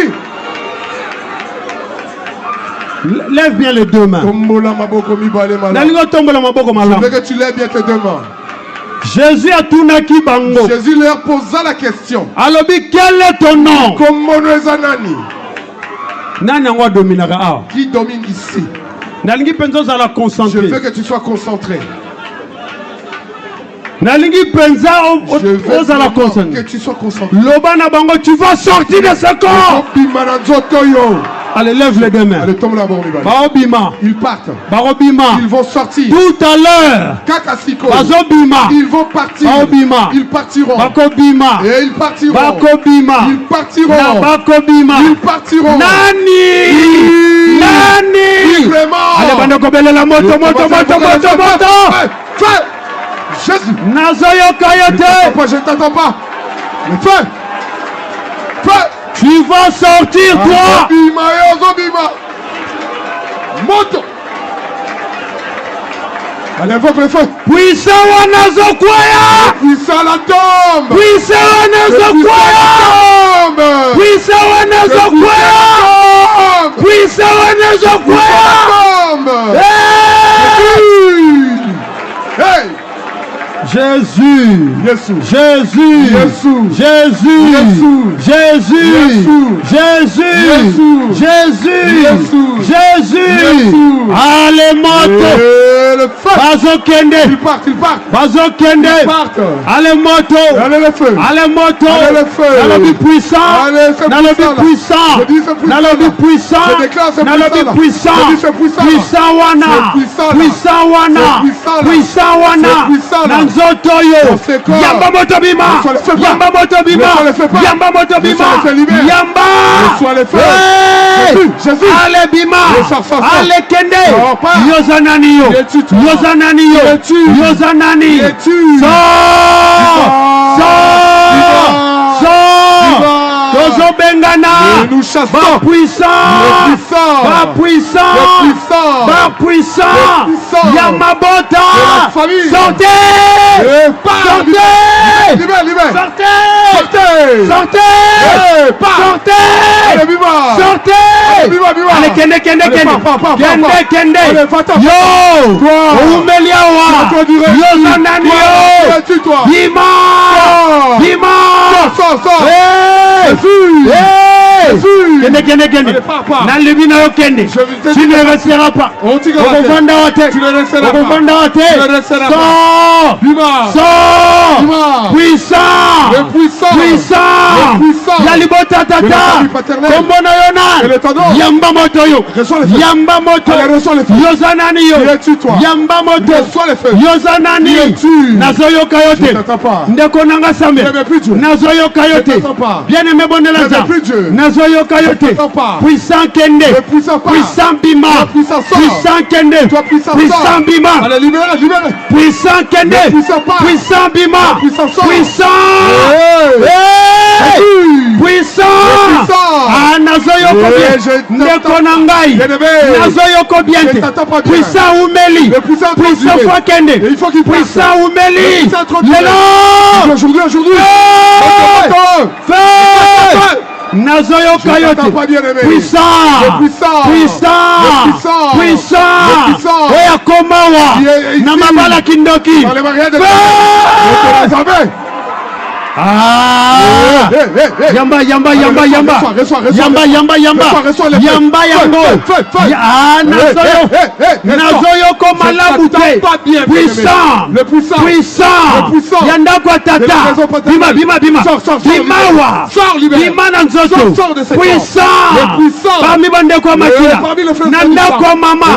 Lève bien les deux mains. Je veux que tu lèves bien tes deux mains. Jésus a tunaki bango. Jésus leur posa la question. Alobi, quel est ton nom? Kombo na yo nani? Qui domine ici? Je veux que tu sois concentré. Je veux que tu sois concentré. Tu vas sortir de ce corps. Allez, lève les deux mains. Ils partent. Ils vont sortir. Tout à l'heure. Ils vont partir. Ils partiront. Et ils partiront. Ils partiront. Ils partiront. Nani. Allez, Jésus. Je ne t'entends pas. Feu. Feu. Tu vas sortir, toi. Moto. Allez, invoque le feu. Puissant Wanazokwaya. Puissant la tombe. Puissant Wanazokwaya. Puissant Wanazokwaya. Puissant Wanazokwaya. Hey. Jésus, Jésus, Jésus, Jésus, Jésus, Jésus, Jésus, Jésus. Allez, moto. Le feu. Bazokende. Il part. Bazokende. Allez, moto. Allez, le feu. Allez, moto. Allez, le feu. Dans le but puissant. Dans le but puissant. Dans le but puissant. Je déclare ce dans le but puissant. Puissant wana. Puissant wana. Puissant wana. Nanzotoyo. Yamba motobima. Yamba motobima. Yamba motobima. Yamba. Jésus. Allez bima. Allez kende. Yozananiyo. Yozananiyo. Yozanani. Tozo bengana. Nous chassons. Pas puissant. Yamabota. Sortez. Libère. Sortez. Allez, kende. Yo. Umeliawa. Yozananiyo. Bima. Kende. Nalibina yo kende. Tu ne resteras pas. Tu ne resteras pas. Sors. Puissant. Yalibota tata. Kombono yonan. Yamba motoyo. Yozanani yo. Yamba moto. Yozanani. Nazoyo kayote. Ndeko nanga sambe. Nazoyo kayote. Bien aimé bonne la. nazoyo kayote. Puissant kende. Puissant bima. Puissant kende. Puissant bima. Allez, libérez. Puissant kende. Puissant bima. Puissant. Puissant. Ah, nazoyo kobien. Ndeko nangai. Nazoyo kobiente. Puissant umeli. Puissant fois kende. Puissant umeli. Lelo. Aujourd'hui. Fais. Nazoyo kayote. Puissant. Oya komawa. Na mabala kindoki. Ah! Yamba. Yamba yango. Ah, nazoyo komalamu te. Puissant. Yanda kwa tata. Bima. Bimawa. Bima na nzoto. Puissant. Parmi bande kwa makila. Nanda kwa mama.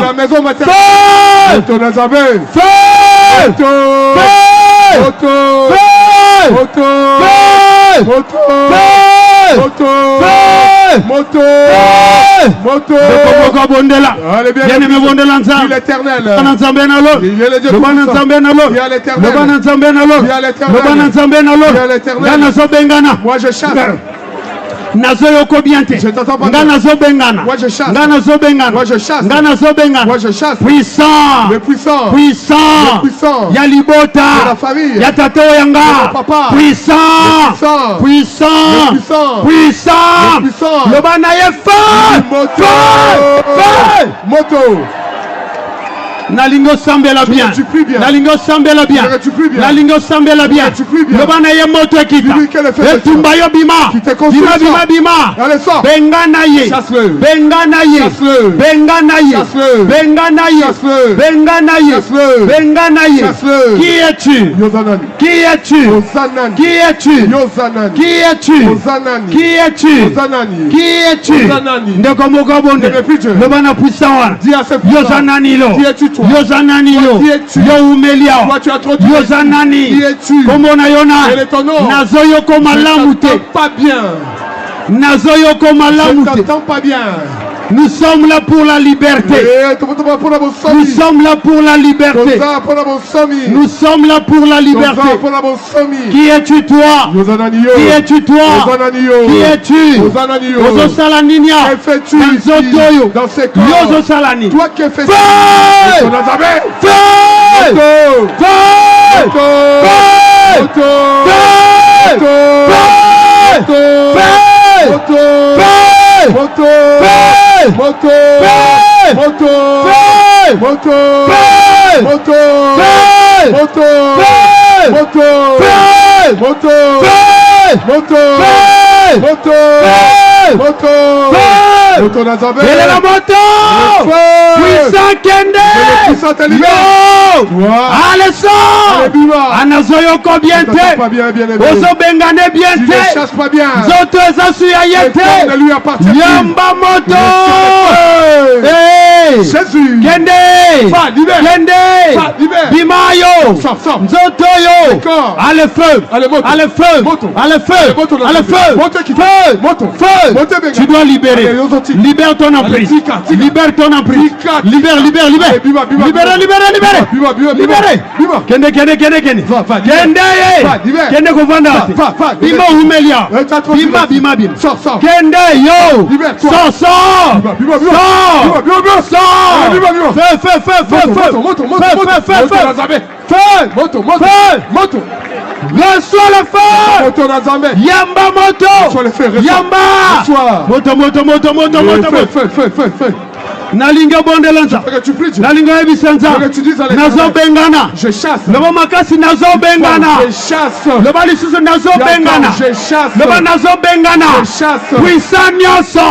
Moto. Bondela. Bien-aimé bondela nzambe. L'éternel. Nzambe na lo. Moi je chasse. Nazoyo kobiente. Ngana zo bengana. Moi je chasse. Ngana zo bengana. Moi je chasse. Puissant. Le puissant. Ya libota. De la famille. Ya tato yanga. Papa. Puissant. Le bana ye feu. Moto. Nalingo sambela bien. Nalingo sambela bien. Le bana ye moto ekita. Etumba yo bima. Bima. Allez, sors. Bengana ye. Bengana ye. Qui es-tu? Ndeko mokabonde. Le bana puissant. Yozanani lo. Yozanani yo. Yo umelia. Yozanani. Comment na yona? Nazoyoko malamu te. Nazoyoko malamu te. Nous sommes là pour la liberté. Nous sommes là pour la liberté. Nous sommes là pour la liberté. Qui es-tu toi? Qui es-tu toi? Qui es-tu? Ozo salaninia. Nzotoyo. Yozo salani. Toi qui fais ça. Elle est la moto. Puissant Kende. Yo. Allez sors. Anazoyo kobiente. Ozo bengane biente. Zoto ezasu ya yete. Yamba moto. Jésus. Kende. Bimayo. Zoto yo. Allez feu. Tu dois libérer. Libère ton emprise. Libère. Kende. Kende kovanda. Bima humelia. Bima. Kende yo. Sors. Feu. Reçois le feu. Yamba moto. Yamba. Moto. Nalinga bondelanza. Nalinga ebisanza. Nazo bengana. Je chasse. Le makasi nazo bengana. Je chasse. Le balisusu nazo bengana. Je chasse. Le nazo bengana. Je chasse. Puissant nyoso.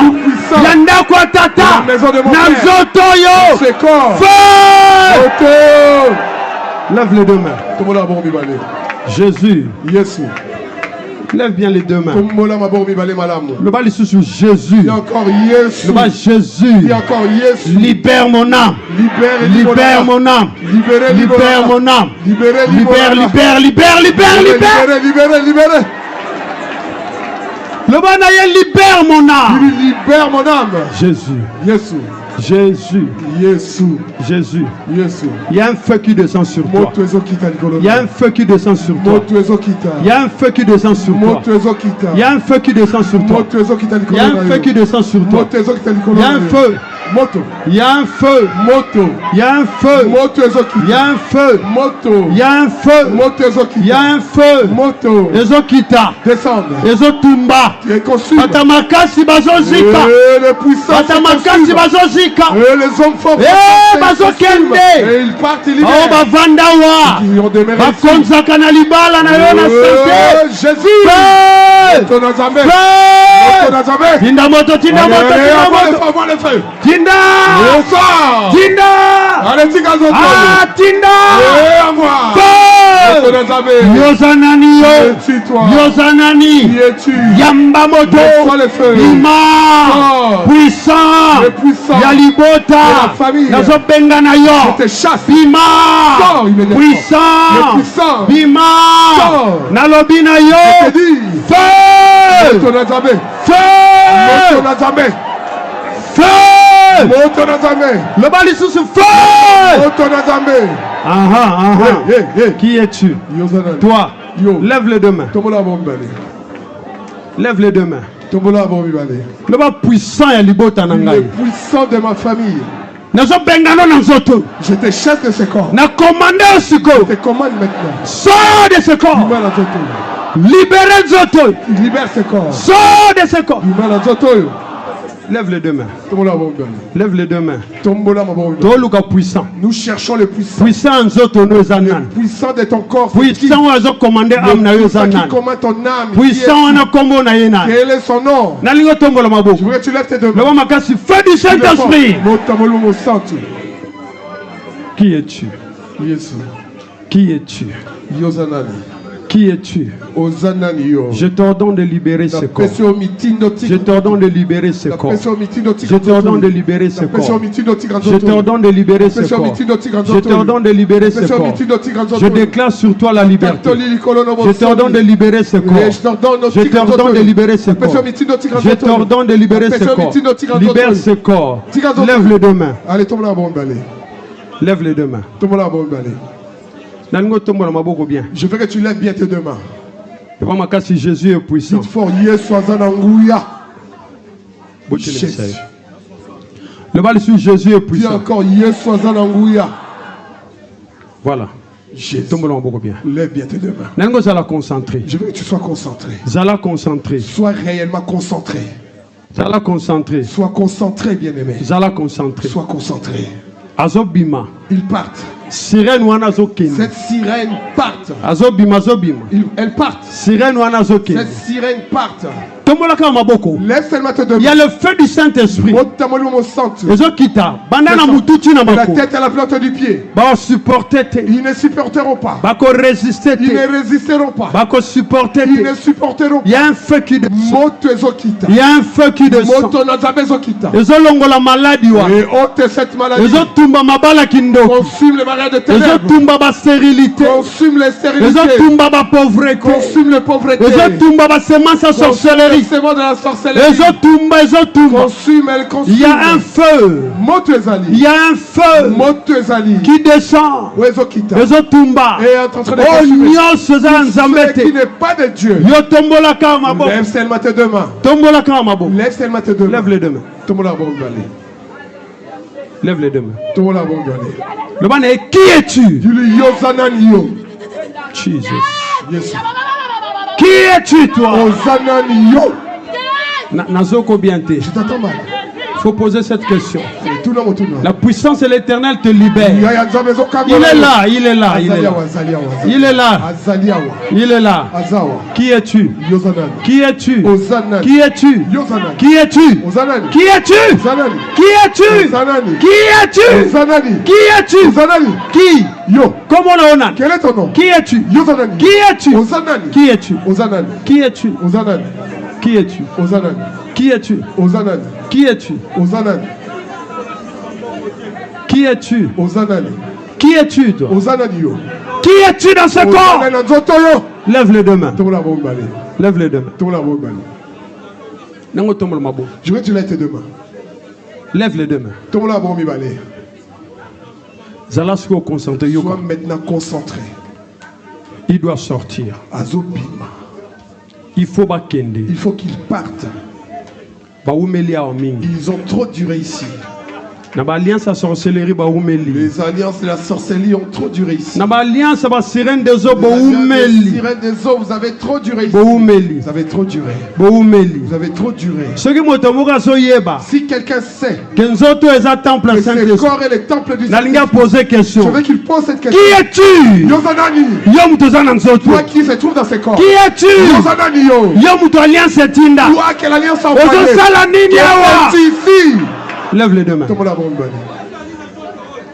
Yanda kwa tata. Nazo toyo. C'est corps. Feu. Lève les deux mains. Jésus. Lève bien les deux mains. Le bal est sous Jésus. Il y a encore Jésus. Le bal Jésus. Il y a encore Jésus. Libère mon âme. Libère mon âme. Libère mon âme. Libère. libère mon âme. Il libère mon âme. Jésus. Jésus. Jésus. Jésus. Jésus. Jésus. Il y a un feu qui descend sur toi. Il y a un feu qui descend sur toi. Il y a un feu qui descend sur toi. Il y a un feu qui descend sur toi. Il y a un feu qui descend sur toi. Il y a un feu. Il y a un feu. Il y a un feu. Il y a un feu. Il y a un feu. Il y a un feu. Les okita. Les otumba. Atamakasi bazozika. Atamakasi bazozika. Les hommes forts. Bazokende. Et ils partent, ils libèrent. Bavandawa. Ils ont demeuré ici. Bakonza kanalibala na yona santé. Jésus. Tinda moto, tinda moto, tinda moto. Tinda. Tinda. Ah, tinda. Yozanani yo. Yozanani. Yamba moto. Ima. Puissant. Yalibota. Nazo benga na yo. Bima. Puissant. Bima. Nalobi na yo. Feu. Feu. Feu. Le bali sous feu. Qui es-tu? Toi. Lève les deux mains. Lève les deux mains. Le bas puissant et libota nangai. Le puissant de ma famille. Je te chasse de ce corps. Je te commande maintenant. Sors de ce corps. Libérez Zoto. Libère ce corps. Sors de ce corps. Lève les deux mains. Lève les deux mains. Puissant. Nous cherchons le puissant. Puissant le puissant de ton corps. Puissant qui commande ton âme. Puissant quel est son nom? Je voudrais que tu lèves tes deux mains. Feu du Saint-Esprit. Qui es-tu? Qui es-tu? Qui es-tu? Je t'ordonne de libérer ce corps. Je t'ordonne de libérer ce corps. Je t'ordonne de libérer ce corps. Je t'ordonne de libérer ce corps. Je t'ordonne de libérer ce corps. Je déclare sur toi la liberté. Je t'ordonne de libérer ce corps. Je t'ordonne de libérer ce corps. Je t'ordonne de libérer ce corps. Libère ce corps. Lève les deux mains. Lève les deux mains. Je veux que tu lèves bien tes deux mains. Jésus est puissant. Dites fort, le bal sur Jésus est puissant. Dis encore, voilà. Lève bien tes deux mains. Je veux que tu sois concentré. Sois réellement concentré. Sois concentré, bien-aimé. Sois concentré. Azobima. Ils partent. Sirène wanazokin. Cette sirène parte. Azobima. Elle part. Sirène wanazokin. Cette sirène parte. Lève seulement tes deux mains. Il y a le feu du Saint-Esprit. La tête à la plante du pied. Ils ne supporteront pas. Ils ne résisteront pas. Ils ne supporteront pas. Il y a un feu qui descend. Il y a un feu qui descend. Et ôte cette maladie. Consume les maladies de ténèbres. Consume les stérilités. Consume la pauvreté. De la sorcellerie. Consume. Il y a un feu. Il y a un feu qui descend. Et est en train de consumer. Ce qui n'est pas de Dieu. Lève seulement tes deux mains. Lève seulement tes deux mains. Lève les deux mains. Lève les deux mains. Le ban est qui es-tu? Jesus. Qui es-tu toi? Ozananio. Nazoko bienté. Je t'entends mal. Il faut poser cette question. Tout le monde. La puissance de l'Éternel te libère. Il est là, il est là, il est là. Il est là. Il est là. Qui es-tu? Qui es-tu? Qui es-tu? Qui es-tu? Qui es-tu? Qui es-tu? Qui es-tu? Qui es-tu? Qui? Yo. Comment on a? Quel est ton nom? Qui es-tu? Yozanani. Qui es-tu? Ozanani. Qui es-tu? Ozanani. Qui es-tu? Ozanani. Qui es-tu? Ozanani. Qui es-tu? Ozanani. Qui es-tu? Ozanani. Qui es-tu? Ozanani. Qui es-tu toi? Ozanani yo. Qui es-tu dans ce corps? Lève les deux mains. Lève les deux mains. Je veux que tu lèves tes deux mains. Lève les deux mains. Sois maintenant concentré. Il doit sortir. Il faut qu'il parte. Ils ont trop duré ici. Les alliances de la sorcellerie ont trop duré ici. Les sirènes des eaux, vous avez trop duré ici. Vous avez trop duré. Vous avez trop duré. Si quelqu'un sait que ce corps est le temple du Saint-Esprit, je veux qu'il pose cette question. Qui es-tu? Toi qui se trouve dans ce corps. Qui es-tu? Toi quelle alliance a envoyé? Ici. Lève les deux mains.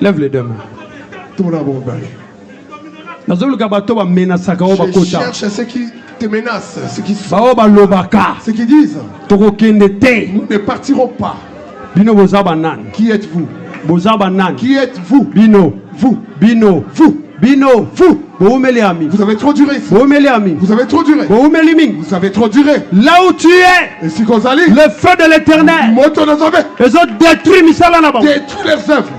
Lève les deux mains. Je cherche ceux qui te menacent, ceux qui disent nous ne partirons pas. Qui êtes-vous? Qui êtes-vous? Vous. Vous avez trop duré. Vous avez trop duré. Vous avez trop duré. Là où tu es, le feu de l'Éternel, les autres détruisent leurs œuvres.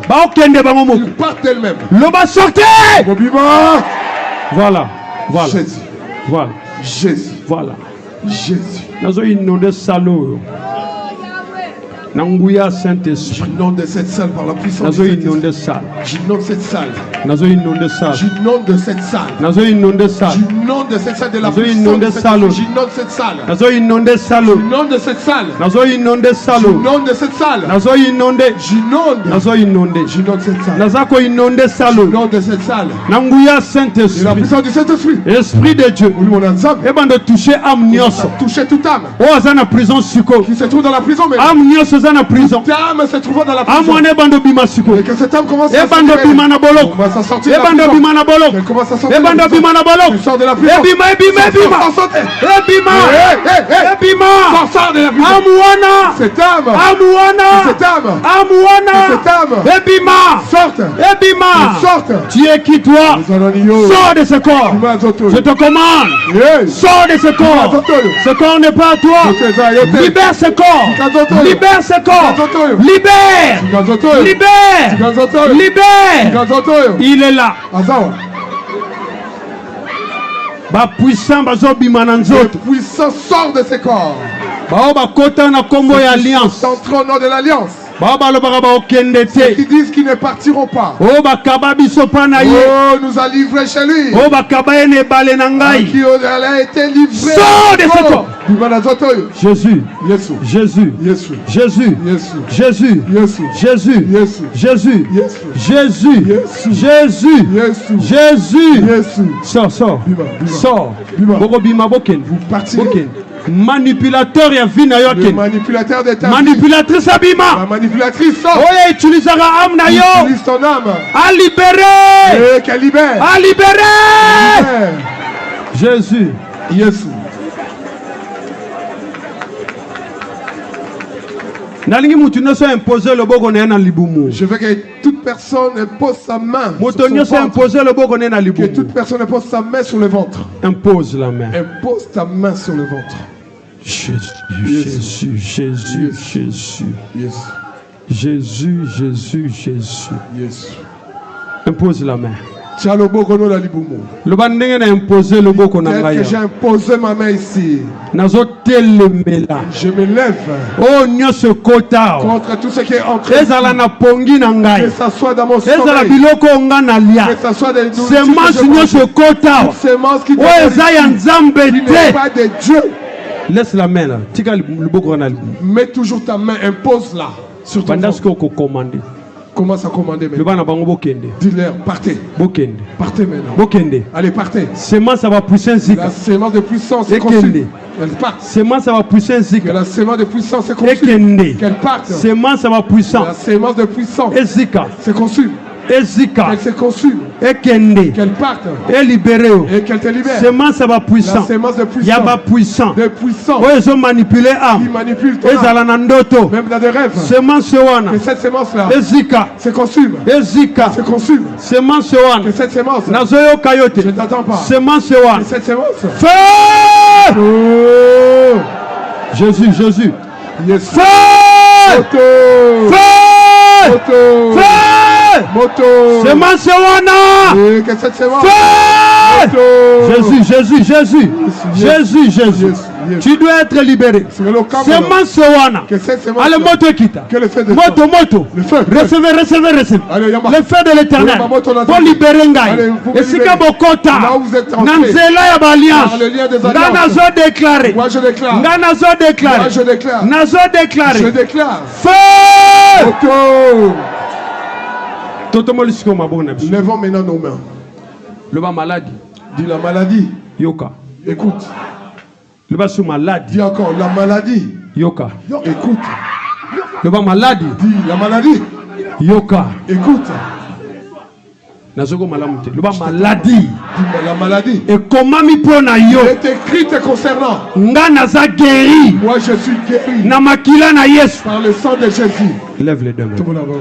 Ils partent d'elles-mêmes. Voilà. Jésus. Voilà. Jésus. Voilà. Jésus. J'inonde cette salle par la puissance de Saint-Esprit. J'inonde cette salle. J'inonde cette salle. J'inonde cette salle de la puissance de Saint-Esprit. J'inonde cette salle. J'inonde cette salle. J'inonde cette salle. J'inonde cette salle. J'inonde cette salle. De la puissance du Saint-Esprit. Esprit de Dieu. Toucher toute âme. Qui se trouve dans la prison. Prison. Âme se trouvant dans la prison. Et que cette âme commence à sortir. Elle commence à sortir. Elle sort de la prison. Sort de la prison. Cette âme. Sorte. Tu es qui toi? Sors de ce corps. Je te commande. Sors de ce corps. Ce corps n'est pas à toi. Libère ce corps. Libère ce corps. Libère. Il est là. Puissant sort de ce corps. Alliance. Entre au nom de l'alliance. Qui disent qu'ils ne partiront pas. Oh, nous a livrés chez lui. Qui a été livré. Sors de ce corps. Jésus. Sors. Vous partirez. Manipulateur et le manipulateur de ta manipulatrice Abima. La manipulatrice sort. Oh, utilisera âme na yo. Utilise ton âme. À libérer. Qu'elle libère. À libérer. Jésus. Je veux que toute personne pose sa main sur son ventre. Que toute personne pose sa main sur le ventre. Impose la main. Impose ta main sur le ventre. Jésus. Impose la main. Tu as le boko no la libumu. Le bandenge na imposer le boko na ngaya. J'ai imposé ma main ici. Je me lève. Oh nyoso kota. Contre tout ce qui est entré. Ezala na pongi na ngai. Que ça soit dans mon sommeil. Ezala biloko nga na lia. Que ça soit des semences nyoso kota. Semences qui n'est pas de Dieu. Laisse la main là. Tika le boko na. Mets toujours ta main, impose-la sur ton ventre. Commence à commander maintenant. Dis-leur, partez. Partez maintenant. Allez, partez. Semence ça va pousser un zika. La semence de puissance est conçue. Qu'elle parte. Semence ça va pousser un zika. La semence de puissance est conçue. Qu'elle parte. Semence ça va puissant. La semence de puissance. Et zika. C'est conçu. Et zika. Qu'elle se consume. Et kende. Qu'elle parte. Et libéré. Et qu'elle te libère. Semence ça va puissant. La semence de puissance. Yaba puissant. De puissance. Ouais, ils ont manipulé âme. Ils manipulent ton âme. Même dans des rêves. Semence wana. Que cette semence là. Et zika. Se consume. Et zika. Se consume. Semence wana. Que cette semence. Nazoyo kayote. Je ne t'entends pas. Semence wana. Que cette semence. Feu. Oh. Jésus. Yes. Feu! Moto. Feu! Moto. Feu! Moto. Semence wana! Et que cette semence. Feu! Moto. Jésus. Yes. Tu dois être libéré. Semence wana. Que cette semence. Allez, moto kita. Que le feu de Moto. Le feu. Recevez. Allez, Yama. Le feu de l'éternel. Pour libérer Ngai. Et si Kabokota. Là où vous êtes entrés. Nanzela ya baliance. Par le lien des Nga alliances. nazo déclaré. Moi je déclare. Nga nazo déclaré. Moi je déclare. Nazo déclaré. Je déclare. Feu! Moto. Toto molisiko mabona biso. Levons maintenant nos mains. Le bas maladie. Dis la maladie. Yoka. Écoute. Le bas sous maladie. Dis encore la maladie. Yoka. Écoute. Le bas maladie. Dis la maladie. Yoka. Écoute. Nazoko malamute. Le bas maladie. Dis la maladie. Et comment mi pona yo? Il est écrit te concernant. Nga naza guéri. Moi je suis guéri. Na makila na Yesu. Par le sang de Jésus. Lève les deux mains. Tout le monde a bon.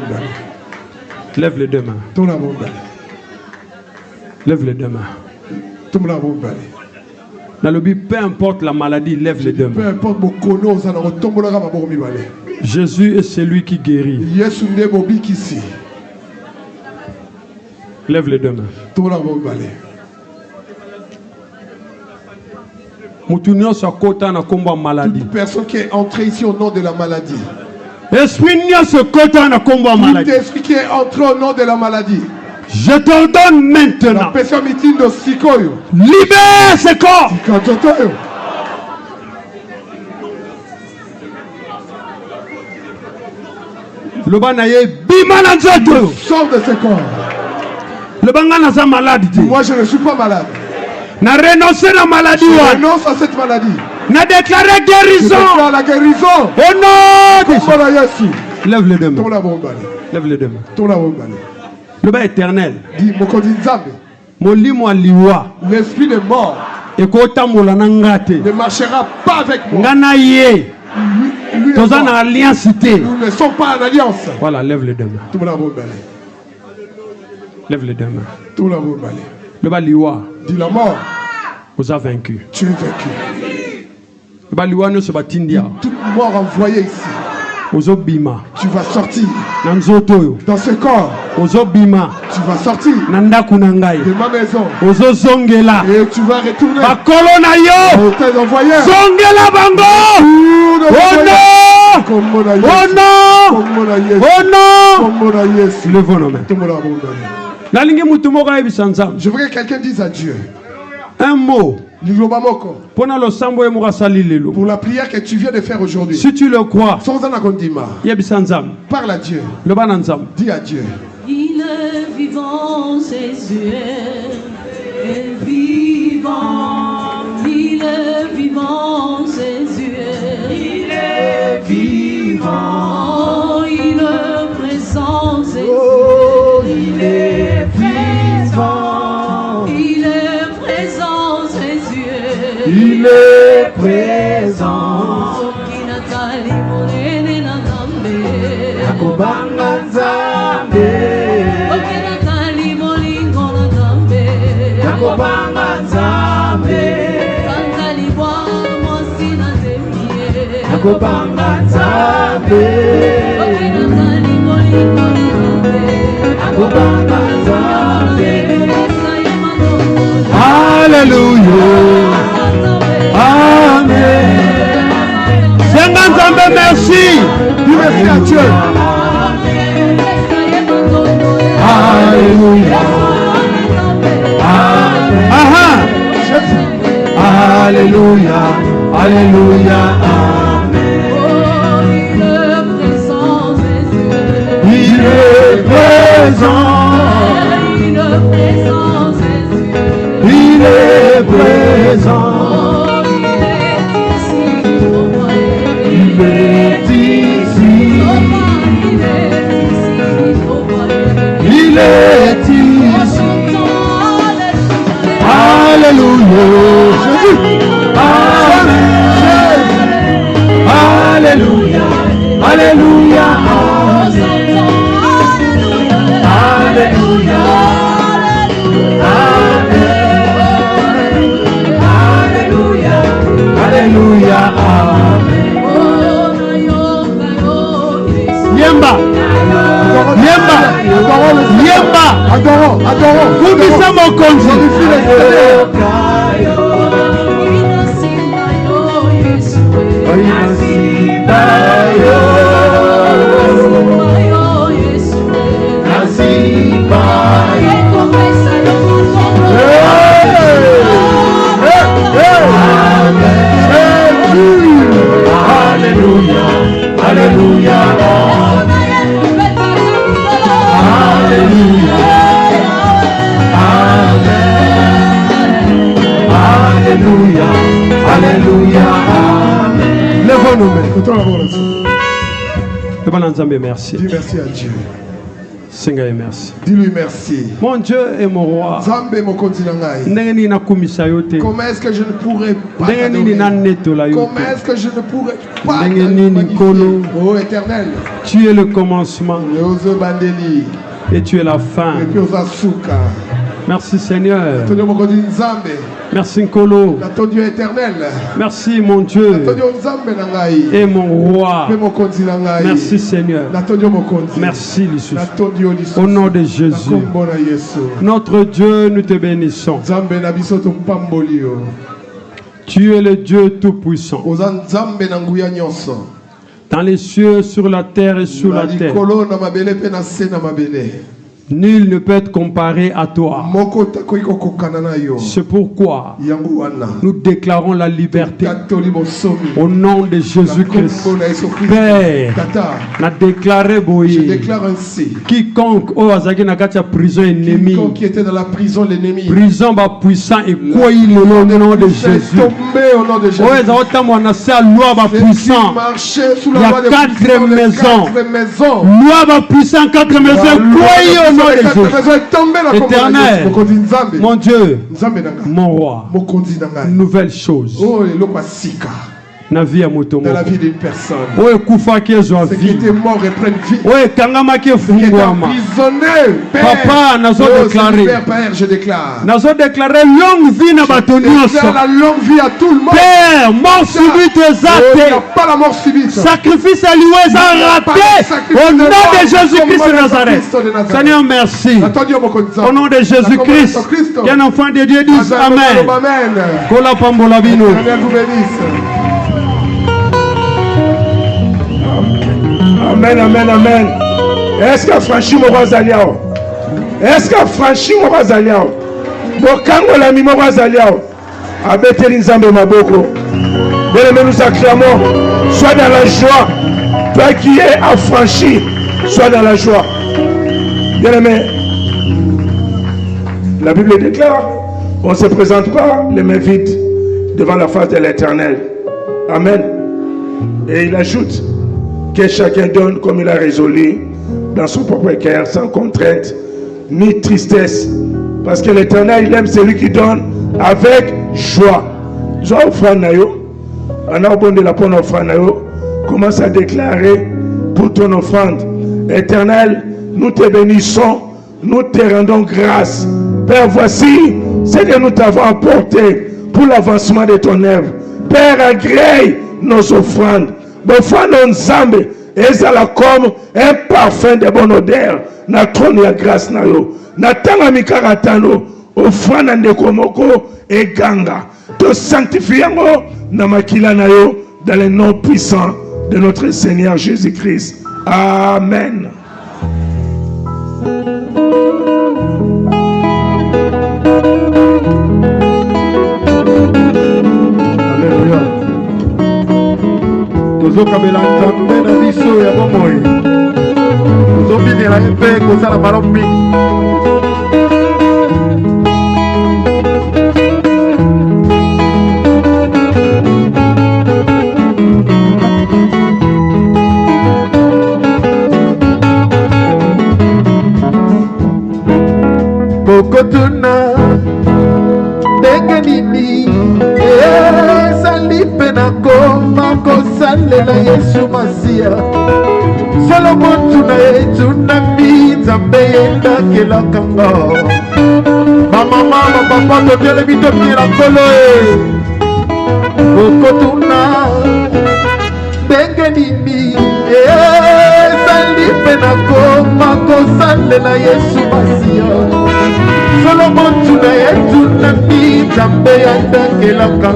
Lève les deux mains. Tout le monde a bon. Lève les deux mains. Tout le monde a bon. Dans le but, peu importe la maladie, lève les deux Peu mains. importe mon kono, ça ne retombera pas pour moi. Jésus est celui qui guérit. Yesu ne bobi kisi. Lève les deux mains. Tout le monde a bon. Mutunyo sa kota na komba maladie. Toute personne qui est entrée ici au nom de la maladie. Esprit nyo se kota na komba Tout maladie. esprit qui est entré au nom de la maladie. Je t'ordonne La maintenant. personne mitine de Sikoyo. Libère ce corps. Kantotoyo. Le banaye bima na nzoto. Sors de ce corps. Le banga na sa maladie. Moi je ne suis pas malade. Na renoncer la maladie. Je renonce à cette maladie. Na déclarer Je guérison. déclare la guérison. Au nom de Jésus. Voilà Yesu. Lève les deux mains. Tout la bombale. Lève les deux mains. Tout la bombale. Le bas éternel. Dis Mokodi Nzambe. Molimo aliwa. L'esprit de mort Ekota molana ngate. ne marchera pas avec moi. Ngana ye. Lui et Toza na moi, alliance cité. nous ne sommes pas en alliance. Voilà, lève les deux mains. Tout la bombale. Lève les deux mains. Tout la bombale. Le bas liwa. Dis la mort. Vous avez vaincu. Tu es vaincu. Le bas liwa no se batindia. Toute mort envoyée ici. Ozo bima. Tu vas sortir. Nanzotoyo. Dans ce corps. Ozo bima. Tu vas sortir Nanda kunangai. de ma maison. Ozo zongela. Et tu vas retourner Bakolo na yo. aux tes envoyeurs. Zongela bango. Oh non. Comme mon aïe. Oh non. Comme mon aïe. Oh non. Comme mon aïe. Levons nos mains. Tout le monde a bon donné. Nalingi mutu moko ayebisa nzambe. Je voudrais que quelqu'un dise à Dieu. Un mot. Pour le sambo emurasali lelo. Pour la prière que tu viens de faire aujourd'hui. Si tu le crois. Sans un akondima. Yebisa nzambe. Parle à Dieu. Le bana nzambe. Dis à Dieu. Il est vivant, ses yeux est vivant. Il est vivant, ses yeux. Il est vivant. Il est présent, ses yeux. Il est vivant. Il est présent, ses yeux. Il est présent. Kinatali monene na nambe. Akobanga Nzambe. Kinatali molingo na nambe. Akobanga Nzambe. Kantali bwa mosi na zemie. Akobanga Nzambe. Kinatali molingo na nambe. Akobanga Nzambe. Alléluia. Amen. Seigneur Nzambe, merci. Dis merci à Dieu. Alléluia. Aha. Alléluia. Alléluia. Il est présent. Il est présent. Il est ici. Il est ici. Alléluia. Jésus. Amen. Alléluia. Alléluia. Alléluia. Alléluia. Amen. Adorons. Kumisa mokonzi. Glorifie l'Éternel. Alléluia, Alléluia, Alléluia, Alléluia, Alléluia, Lève nos mains. Merci. Dis merci à Dieu. Seigneur, merci. Dis-lui merci. Mon Dieu et mon roi. Comment est-ce que je ne pourrais pas t'adorer? Comment est-ce que je ne pourrais pas t'adorer? Oh Éternel, tu es le commencement et tu es la fin. Merci Seigneur. Merci Nkolo. Merci mon Dieu et mon roi. Merci Seigneur. Merci Lissus. Au nom de Jésus. Notre Dieu, nous te bénissons. Tu es le Dieu Tout-Puissant. Dans les cieux, sur la terre et sous la terre. Nul ne peut être comparé à toi. C'est pourquoi nous déclarons la liberté au nom de Jésus-Christ. Père, n'a déclaré je déclare ainsi. Quiconque prison ennemie, quiconque qui était dans la prison l'ennemi, prison puissant et quoi il au nom de Jésus. Au nom de Jésus. Il y a 4 maisons. Loi puissant, 4 maisons. Quoi Éternel, mon Dieu, mon roi, nouvelle chose. Dans la vie d'une personne. Qui était mort et prenne vie. Qui était emprisonné. Papa, Père, je déclare. Longue vie la longue vie à tout le monde. Père, mort subite il n'y a pas la mort subite. Sacrifice à louer raté. Au nom de Jésus-Christ de Nazareth. Seigneur, merci. Au nom de Jésus-Christ. Un enfant de Dieu dit Amen. Amen, amen, amen. Est-ce que franchis mon roi Zaliao? Est-ce que franchis mon roi Zaliao? Bokango la mi mon roi Zaliao. Abeteli Nzambe Maboko. Bien-aimé, nous acclamons. Sois dans la joie. Toi qui es affranchi, sois dans la joie. Bien-aimé, la Bible déclare, on ne se présente pas les mains vides devant la face de l'Éternel. Amen. Et il ajoute que chacun donne comme il a résolu dans son propre cœur, sans contrainte ni tristesse, parce que l'Éternel, il aime celui qui donne avec joie. Joie offrande nayo, en abondant de la bonne offrande nayo, commence à déclarer pour ton offrande. Éternel, nous te bénissons, nous te rendons grâce. Père, voici ce que nous t'avons apporté pour l'avancement de ton œuvre. Père, agrée nos offrandes. Offrande Nzambe ezala comme un parfum de bonne odeur na trône ya grâce na yo. Na tanga mikaratano offrande ndeko moko eganga. Te sanctifiango na makila na yo dans le nom puissant de notre Seigneur Jésus-Christ. Amen. Alléluia. Tozokabela Nzambe na biso ya bomoi. Tozobinela mpe kozala malamu mingi. Kokotuna ndenge nini ezali mpe nakoma kosalela Yesu Masiya. Solo motu na ye tunami Nzambe yendakelaka nga. Bamama bapapa totelemi tomiela nkolo e. Kokotuna ndenge nini ezali mpe nakoma kosalela Yesu Masiya. Solomon tuna yetuna ni Nzambe yandakelaka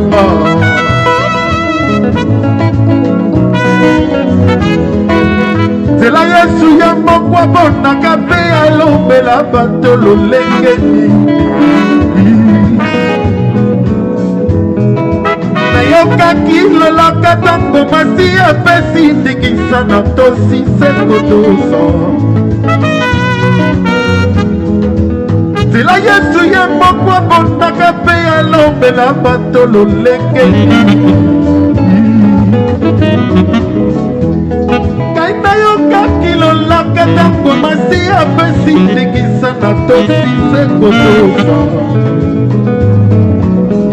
nzela Yesu ya moko abonaka mpe alombela bato lolenge nayokaki lolaka ntango masi apesi ndikisa na tosi sekotoso nzela Yesu ye moko abonaka mpe alombela bato lolenge ngai nayokaki lolaka ntango masi apesi ndikisa na tosi sekotoso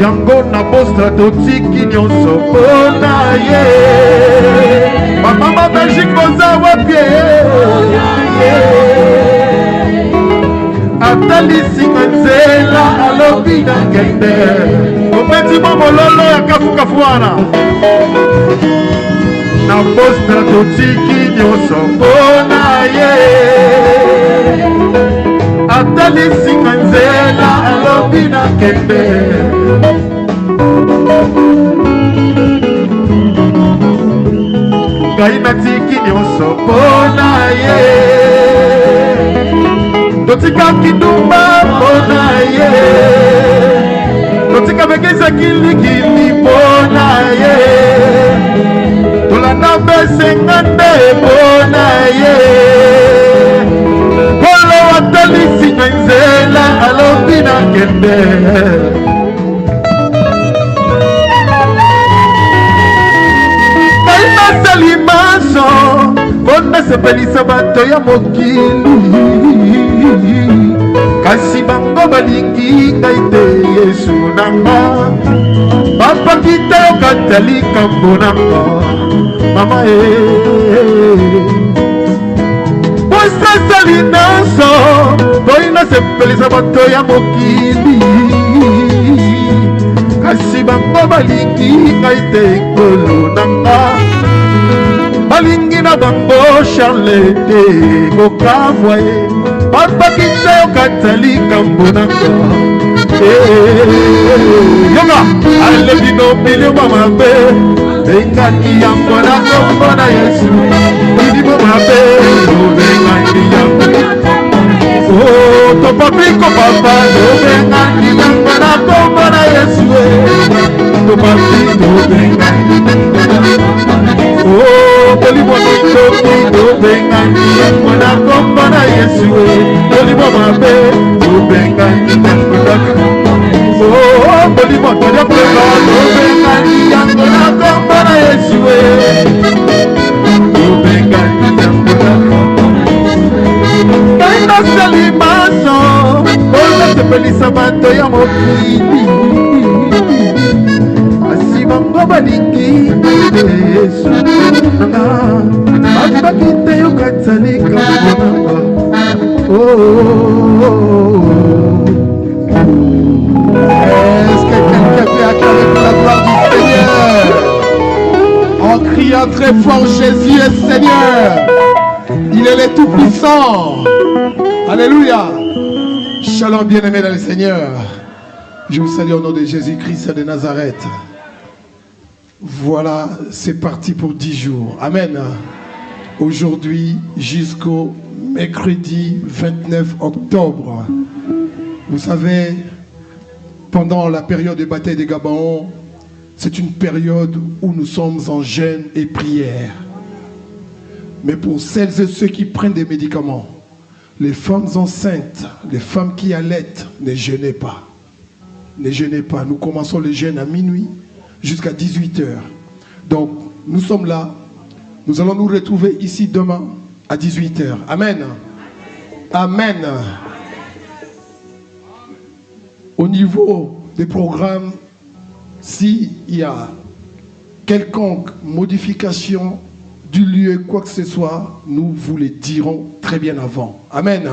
yango na bosta totiki nyonso mpona ye bamama Belgique boza wapie atalisinga nzela alobi na kende obeti mo mololo ya kafukafu wana na bosta totiki nyonso mpona ye atalisinga nzela alobi na kende ngai natiki nyonso mpona ye totikaki ndumba mpona ye totika bekisa kilikili mpona ye tolanda besenga nde mpona ye kolo atalisi na nzela alobi na kende ngai nasali maso mpo nasepelisa bato ya mokili kasi bango balingi ngai te Yesu nanga bapaki te okatali kambo nanga mama posasali nyonso boyi nasepelisa bato ya mokili kasi bango balingi ngai te ekolo nanga balingi na bango Charles te kokamwa ye bapaki te okatali kambo nanga yoga alebino bilimo mabe bengaki yango na kombo na Yesu bilimo mabe bengaki yango topapi kopapa bengaki yango na kombo na Yesu topapi bengaki bolimo toki bengaki yango na kombo na Yesu bolimo mabe bengaki yango na bolimo tojakola bengaki yango na kombo na Yesu bengaki yango na kombo ngai nasali maso olasepelisa bato ya mokili asi bango balingi Yesu abaki te okatali kambo est-ce que quelqu'un peut acclamer pour la gloire du Seigneur en criant très fort Jésus est Seigneur, il est le Tout-Puissant. Alléluia. Shalom bien-aimés dans le Seigneur, je vous salue au nom de Jésus-Christ de Nazareth. Voilà, c'est parti pour 10 jours. Amen. Aujourd'hui jusqu'au mercredi 29 octobre. Vous savez, pendant la période de bataille de Gabaon, c'est une période où nous sommes en jeûne et prière. Mais pour celles et ceux qui prennent des médicaments, les femmes enceintes, les femmes qui allaitent, ne jeûnez pas. Ne jeûnez pas. Nous commençons le jeûne à minuit jusqu'à 18 h. Donc, nous sommes là. Nous allons nous retrouver ici demain à 18 h. Amen. Amen. Au niveau des programmes, s'il y a quelconque modification du lieu, quoi que ce soit, nous vous le dirons très bien avant. Amen.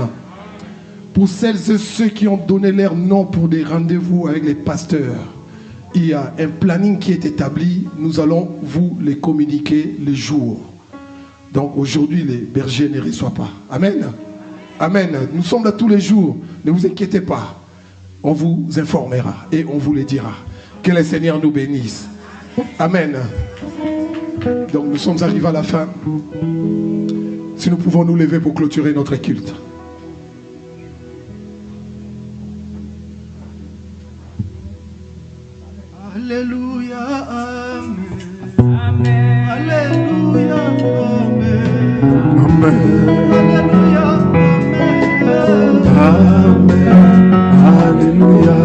Pour celles et ceux qui ont donné leur nom pour des rendez-vous avec les pasteurs, il y a un planning qui est établi. Nous allons vous les communiquer les jours. Donc aujourd'hui, les bergers ne reçoivent pas. Amen. Amen. Nous sommes là tous les jours. Ne vous inquiétez pas. on vous informera et on vous le dira. Que le Seigneur nous bénisse. Amen. Donc nous sommes arrivés à la fin. Si nous pouvons nous lever pour clôturer notre culte. Alléluia, amen. Amen. Alléluia, amen. Amen. Alléluia, amen. Amen. Alléluia,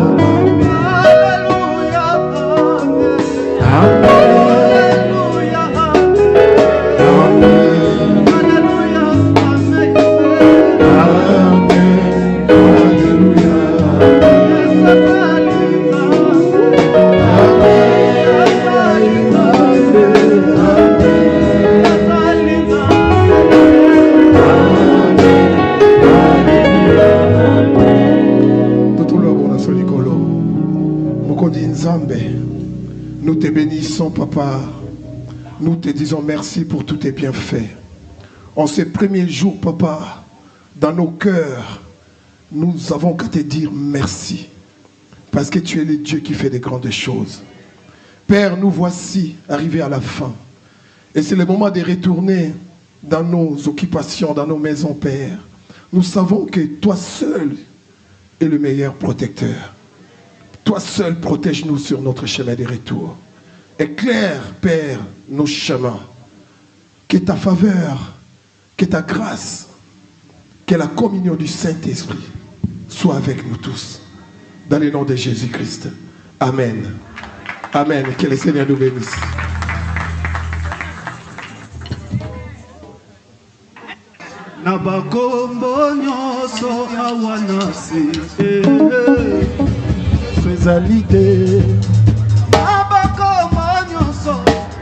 amen. Alléluia, amen. Alléluia, amen. Alléluia, amen. Nous te bénissons, Papa. Nous te disons merci pour tous tes bienfaits. En ces premiers jours, Papa, dans nos cœurs, nous avons qu'à te dire merci. Parce que tu es le Dieu qui fait des grandes choses. Père, nous voici arrivés à la fin. Et c'est le moment de retourner dans nos occupations, dans nos maisons, Père. Nous savons que toi seul es le meilleur protecteur. Toi seul protège-nous sur notre chemin de retour. Éclaire, Père, nos chemins. Que ta faveur, que ta grâce, que la communion du Saint-Esprit soit avec nous tous. Dans le nom de Jésus-Christ. Amen. Amen. Que le Seigneur nous bénisse. Nabakombo nyoso awanasi Fezalité. Nabakombo nyoso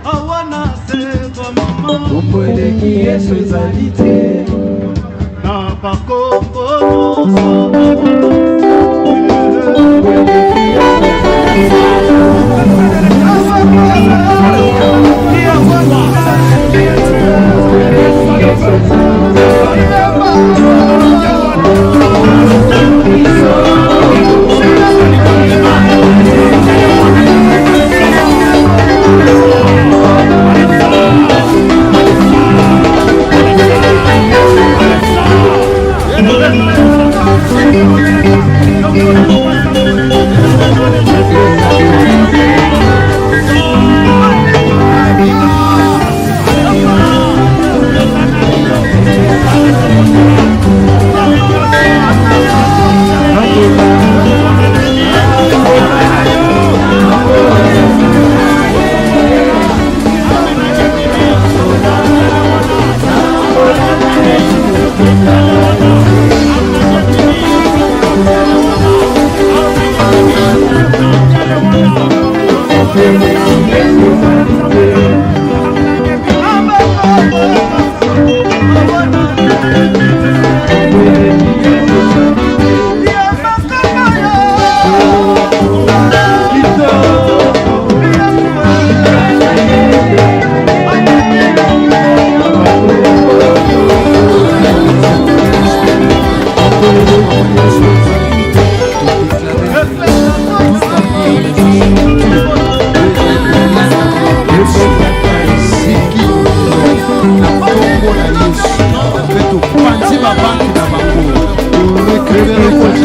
awanasi komama Ompoleki fezalité. Nabakombo nyoso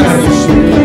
Yesu